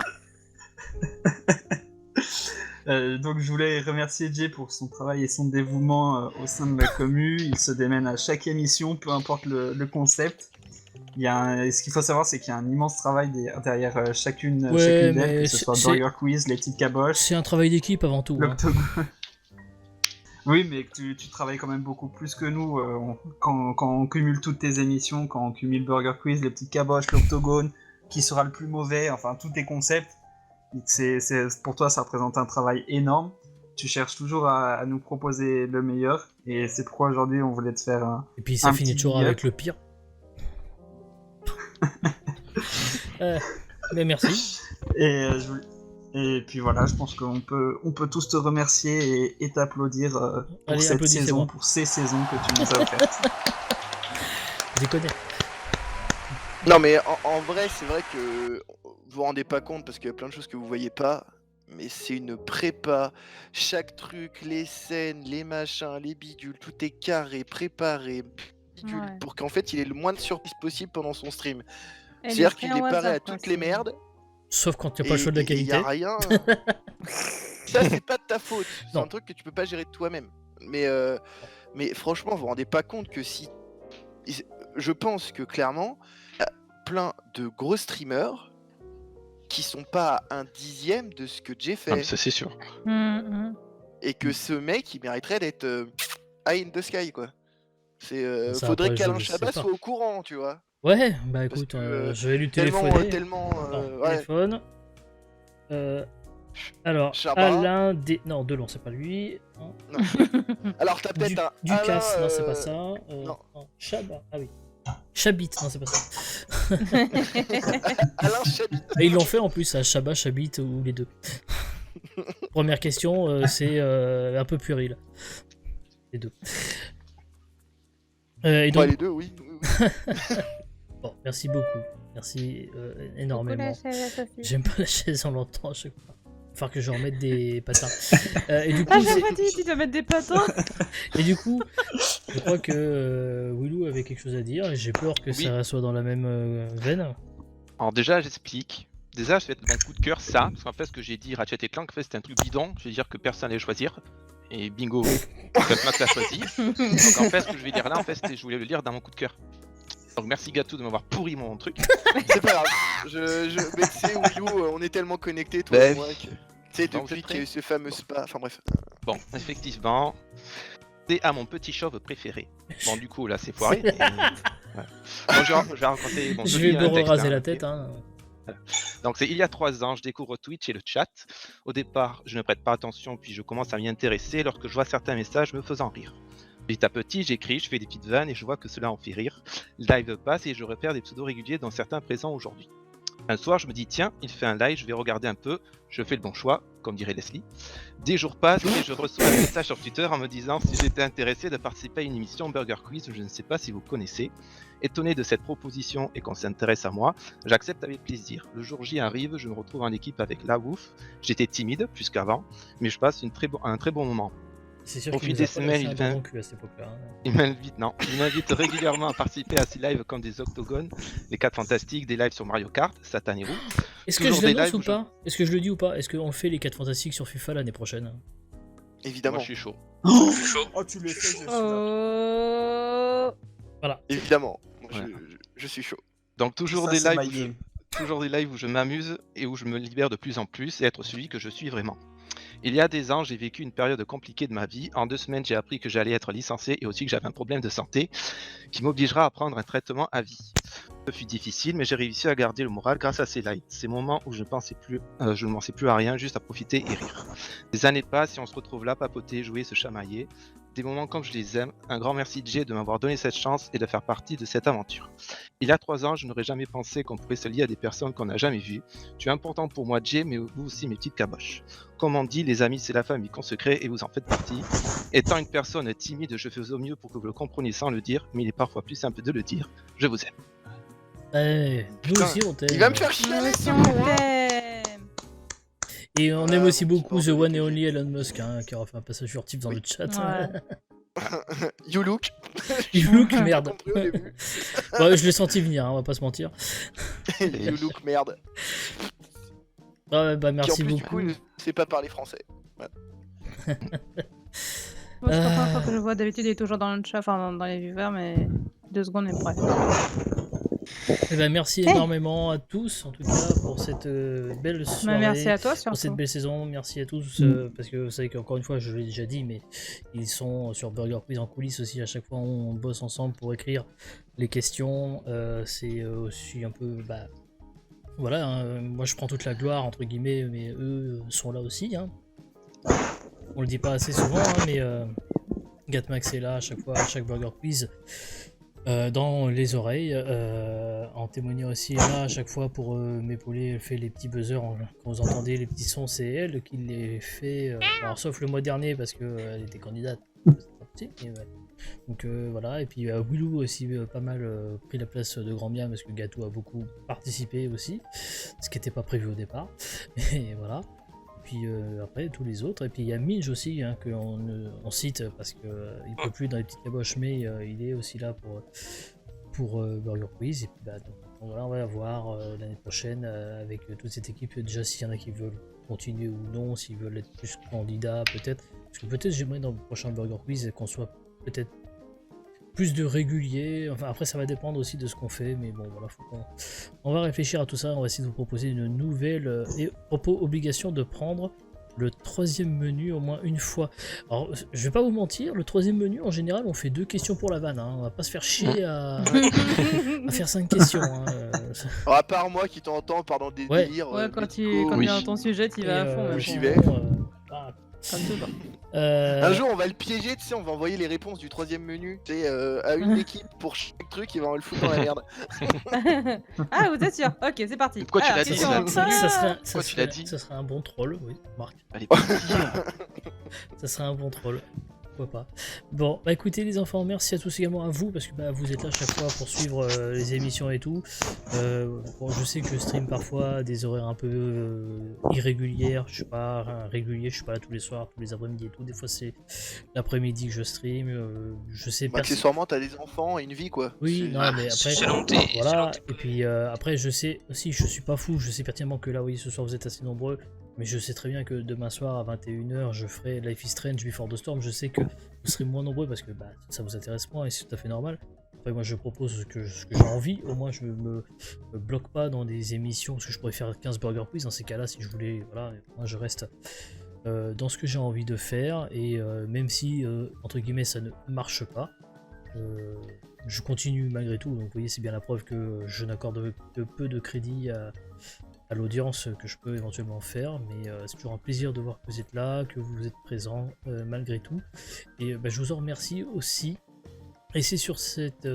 Donc je voulais remercier Jay pour son travail et son dévouement au sein de la commu. Il se démène à chaque émission, peu importe le concept. Ce qu'il faut savoir, c'est qu'il y a un immense travail derrière chacune d'elles, que ce soit Burger Quiz, les petites caboches. C'est un travail d'équipe avant tout. L'Octogone. Oui, mais tu travailles quand même beaucoup plus que nous. Quand on cumule toutes tes émissions, quand on cumule Burger Quiz, les petites caboches, l'Octogone, qui sera le plus mauvais, enfin tous tes concepts. Pour toi, ça représente un travail énorme. Tu cherches toujours à nous proposer le meilleur, et c'est pourquoi aujourd'hui on voulait te faire un. Et puis ça finit toujours avec le pire. Mais merci. Et puis voilà, je pense qu'on peut tous te remercier et t'applaudir pour cette saison, pour ces saisons que tu nous as offertes. Je les connais. Non mais en vrai, c'est vrai que vous vous rendez pas compte parce qu'il y a plein de choses que vous voyez pas, mais c'est une prépa, chaque truc, les scènes, les machins, les bidules, tout est carré, préparé, bidule, pour qu'en fait il ait le moins de surprises possible pendant son stream. C'est-à-dire qu'il est paré à toutes les merdes. Sauf quand il n'y a pas le choix de la qualité. Il n'y a rien. Ça, c'est pas de ta faute. C'est un truc que tu peux pas gérer de toi-même. Mais franchement, vous vous rendez pas compte que si. Je pense que clairement, il y a plein de gros streamers qui sont pas à 1/10 de ce que Jay fait. Ah, ça, c'est sûr. Et que ce mec, il mériterait d'être high in the sky, quoi. Faudrait après, qu'Alain Chabat soit au courant, tu vois. Ouais, bah écoute, je vais lui téléphoner. Téléphone. Alors, Chabat. Alain Non, Delon, c'est pas lui. Non. Alors, t'as peut-être un. Ducasse, Alain, non, c'est pas ça. non. Chabat, ah oui. Chabit, non, c'est pas ça. Alain Chabit. Et ils l'ont fait en plus, à Chabat, Chabit ou les deux. Première question, c'est un peu puéril. Les deux. Et donc... les deux, oui. Bon, merci beaucoup. Merci énormément. J'aime pas la chaise, on l'entend à chaque fois. falloir que je remette des patins. Et du coup, Ah, j'avais dit, tu dois mettre des patins. et du coup, je crois que Willou avait quelque chose à dire et j'ai peur que Oui. ça soit dans la même veine. Alors déjà, j'explique. Déjà, je fais mon coup de cœur ça, parce qu'en fait, ce que j'ai dit, Ratchet et Clank, en fait, c'était un truc bidon. Je vais dire que personne n'allait choisir. Et bingo, Max l'a choisi. Donc en fait, ce que je vais dire là, en fait, je voulais le lire dans mon coup de cœur. Donc merci Gatou de m'avoir pourri mon truc. C'est pas grave. Mais tu sais, Willou, on est tellement connectés, toi Bah, et moi, que. Tu sais, donc, depuis vous êtes qu'il y a eu ce fameux spa. Enfin bref. Bon, effectivement, c'est à mon petit chauve préféré. Bon, du coup, là, c'est foiré. Mais... voilà. Donc, je vais raconter. Bon, Je lis vais un me texte, raser hein, la ok. tête. Hein. Donc c'est il y a 3 ans, je découvre Twitch et le chat. Au départ, je ne prête pas attention, puis je commence à m'y intéresser lorsque je vois certains messages me faisant rire. Petit à petit, j'écris, je fais des petites vannes et je vois que cela en fait rire. Le live passe et je repère des pseudos réguliers dont certains présents aujourd'hui. Un soir, je me dis tiens, il fait un live, je vais regarder un peu, je fais le bon choix, comme dirait Leslie. Des jours passent et je reçois un message sur Twitter en me disant si j'étais intéressé de participer à une émission Burger Quiz, je ne sais pas si vous connaissez. Étonné de cette proposition et qu'on s'intéresse à moi, j'accepte avec plaisir. Le jour J arrive, je me retrouve en équipe avec La Wouf. J'étais timide plus qu'avant, mais je passe un très bon moment. C'est sûr Au qu'il fil nous des a pas semaines, laissé il un vient- dans le cul à cette époque-là. Hein. Il m'invite régulièrement à participer à ces lives comme des octogones, les 4 fantastiques, des lives sur Mario Kart, Satan et Roux. Est-ce que Toujours je des l'annonce lives ou où je- pas Est-ce que je le dis ou pas Est-ce qu'on fait les 4 fantastiques sur FIFA l'année prochaine? Évidemment. Moi je suis chaud. Oh, tu le sais, je suis là. Oh. Évidemment. Moi, Voilà. je suis chaud. Donc toujours Ça, des c'est lives my où je... game. Toujours des lives où je m'amuse et où je me libère de plus en plus et être celui que je suis vraiment. Il y a des ans, j'ai vécu une période compliquée de ma vie. En 2 semaines, j'ai appris que j'allais être licencié et aussi que j'avais un problème de santé qui m'obligera à prendre un traitement à vie. Ce fut difficile, mais j'ai réussi à garder le moral grâce à ces lives. Ces moments où je ne pensais plus à rien, juste à profiter et rire. Des années passent et on se retrouve là, papoter, jouer, se chamailler. Des moments comme je les aime. Un grand merci Jay de m'avoir donné cette chance et de faire partie de cette aventure. Il y a 3 ans, je n'aurais jamais pensé qu'on pourrait se lier à des personnes qu'on n'a jamais vues. Tu es important pour moi Jay, mais vous aussi mes petites caboches. Comme on dit, les amis c'est la famille qu'on se crée et vous en faites partie. Étant une personne timide, je fais au mieux pour que vous le compreniez sans le dire, mais il est parfois plus simple de le dire. Je vous aime. Eh, nous Putain, aussi on t'aime. Il va me faire chialer ce Si on con, hein. t'aime. Et on aime aussi mon petit beaucoup The bordel One de and vie. Only Elon Musk, hein, qui aura fait un passage furtif dans Oui. le chat. Ouais. You look. You look J'ai merde. pas compris au début. Ouais, je l'ai senti venir, hein, on va pas se mentir. You look merde. Ouais, bah Qui en merci plus du beaucoup. coup ne sait pas parler français. Moi, c'est la première fois que je le vois. D'habitude, il est toujours dans le chat, enfin dans les viewers, mais 2 secondes et bref. Eh ben, merci énormément à tous, en tout cas, pour cette belle Bah, soirée. merci à toi Pour cette surtout. belle saison, merci à tous, parce que vous savez qu'encore une fois, je l'ai déjà dit, mais ils sont sur Burger Quiz en coulisses aussi, à chaque fois on bosse ensemble pour écrire les questions, c'est aussi un peu, bah, voilà, hein, moi je prends toute la gloire, entre guillemets, mais eux sont là aussi, hein. On le dit pas assez souvent, hein, mais Gatmax est là à chaque fois, à chaque Burger Quiz. Dans les oreilles, en témoignant aussi là à chaque fois pour m'épauler, elle fait les petits buzzers quand vous entendez les petits sons, c'est elle qui les fait, alors sauf le mois dernier parce qu'elle était candidate, c'est pas possible, mais ouais. Donc voilà, et puis Willou aussi pas mal pris la place de grand bien parce que Gato a beaucoup participé aussi, ce qui n'était pas prévu au départ, et voilà. Puis après tous les autres, et puis il y a Minge aussi hein, qu'on cite parce qu'il il peut plus dans les petites caboches, mais il est aussi là pour Burger Quiz. Et puis bah, donc, voilà, on va voir l'année prochaine avec toute cette équipe. Déjà s'il y en a qui veulent continuer ou non, s'ils veulent être plus candidats peut-être. Parce que peut-être j'aimerais dans le prochain Burger Quiz qu'on soit peut-être plus de réguliers. Enfin après ça va dépendre aussi de ce qu'on fait, mais bon voilà, on va réfléchir à tout ça. On va essayer de vous proposer une nouvelle et propos obligation de prendre le 3e menu au moins une fois. Alors je vais pas vous mentir, le 3e menu en général on fait 2 questions pour la vanne, hein. On va pas se faire chier à faire 5 questions. Hein. Alors, à part moi qui t'entends pendant des Ouais. délires. Ouais, quand tu médicaux, quand oui. il est dans ton sujet, tu vas à fond. Et, ouais. j'y Bon, vais. ah, comme toujours. Un jour on va le piéger, tu sais, on va envoyer les réponses du 3e menu, tu sais, à une équipe pour chaque truc, et on va le foutre dans la merde. Ah, vous êtes sûr? Ok, c'est parti. Pourquoi tu Alors, l'as dit, question ça un. Pourquoi tu l'as dit ça serait un bon troll, oui, Marc. Allez, Ça serait un bon troll. pourquoi pas. Bon, bah écoutez les enfants, merci à tous également à vous, parce que bah, vous êtes là chaque fois pour suivre les émissions et tout. Bon, je sais que je stream parfois à des horaires un peu irrégulières, je suis pas régulier, je suis pas là tous les soirs, tous les après-midi et tout. Des fois c'est l'après-midi que je stream, je sais pas. Accessoirement, t'as des enfants et une vie, quoi. Oui, C'est- non, mais après, c'est long, voilà, et puis après, je sais aussi, je suis pas fou, je sais pertinemment que là, oui, ce soir vous êtes assez nombreux, mais je sais très bien que demain soir à 21h, je ferai Life is Strange Before the Storm, je sais que vous serez moins nombreux parce que bah, ça vous intéresse moins et c'est tout à fait normal. Après, moi, je propose ce que j'ai envie, au moins, je me bloque pas dans des émissions, parce que je pourrais faire 15 Burger Quiz dans ces cas-là, si je voulais, voilà, moi, je reste dans ce que j'ai envie de faire, et même si, entre guillemets, ça ne marche pas, je continue malgré tout, donc vous voyez c'est bien la preuve que je n'accorde que peu de crédit à l'audience que je peux éventuellement faire, mais c'est toujours un plaisir de voir que vous êtes là, que vous êtes présents malgré tout, et bah, je vous en remercie aussi, et c'est sur cette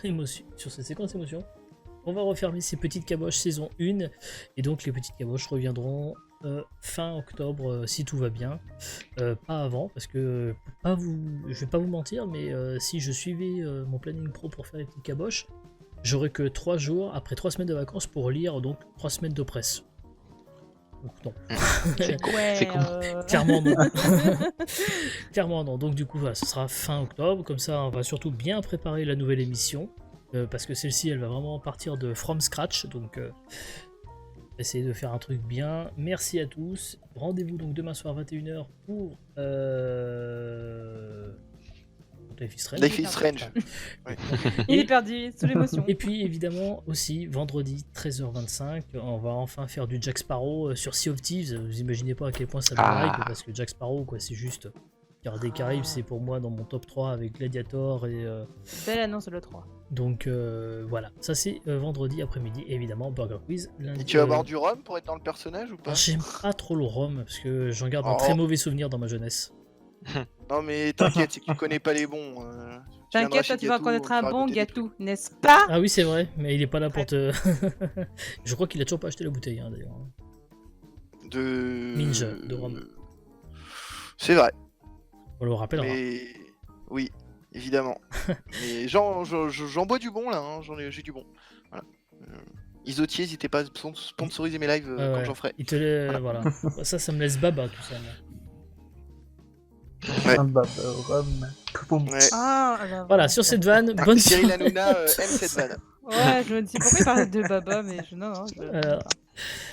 émotion, sur cette séquence émotion, on va refermer ces petites caboches saison 1, et donc les petites caboches reviendront fin octobre si tout va bien, pas avant parce que je vais pas vous mentir, mais si je suivais mon planning pro pour faire les petites caboches, j'aurais que 3 jours après 3 semaines de vacances pour lire, donc 3 semaines de presse. Donc non. C'est con. Ouais, C'est con. Clairement non. Clairement non. Donc du coup voilà, ce sera fin octobre, comme ça on va surtout bien préparer la nouvelle émission, parce que celle-ci elle va vraiment partir de from scratch, donc essayer de faire un truc bien. Merci à tous. Rendez-vous donc demain soir 21h pour Life is Strange. Life is Strange. Il est perdu sous l'émotion. Et puis évidemment aussi vendredi 13h25, on va enfin faire du Jack Sparrow sur Sea of Thieves. Vous imaginez pas à quel point ça me hype, parce que Jack Sparrow quoi, c'est juste Pirates des Caraïbes, c'est pour moi dans mon top 3 avec Gladiator et Belle annonce le 3. donc voilà, ça c'est vendredi après-midi, et évidemment Burger Quiz lundi. Et tu vas boire du rhum pour être dans le personnage ou pas? J'aime pas trop le rhum parce que j'en garde un Oh. très mauvais souvenir dans ma jeunesse. Non mais t'inquiète, c'est que tu connais pas les bons. Tu viendras T'inquiète, chez toi, tu vas Gatou, connaître on un fera bon goûter des gâteau, n'est-ce pas? Ah oui c'est vrai, mais il est pas là pour te... Je crois qu'il a toujours pas acheté la bouteille hein, d'ailleurs. trucs. De... Ninja, de rhum. C'est vrai, On le rappellera. mais... Oui, évidemment. Mais j'en bois du bon là, hein. J'ai du bon. Voilà. Isotier, n'hésitez pas à sponsoriser mes lives Ah quand ouais. j'en ferai. Il te voilà. Ça me laisse baba tout ça. moi. Ouais. Un baba rhum. Poum. Ouais. Ah, alors, Voilà, sur cette vanne, bonne Cyril soirée. Hanouna aime cette vanne. Ouais, je me dis pourquoi il parlait de Baba, mais non, non.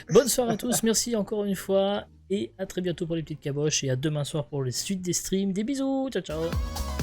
Bonne soirée à tous, merci encore une fois, et à très bientôt pour les petites caboches, et à demain soir pour les suites des streams. Des bisous, ciao ciao.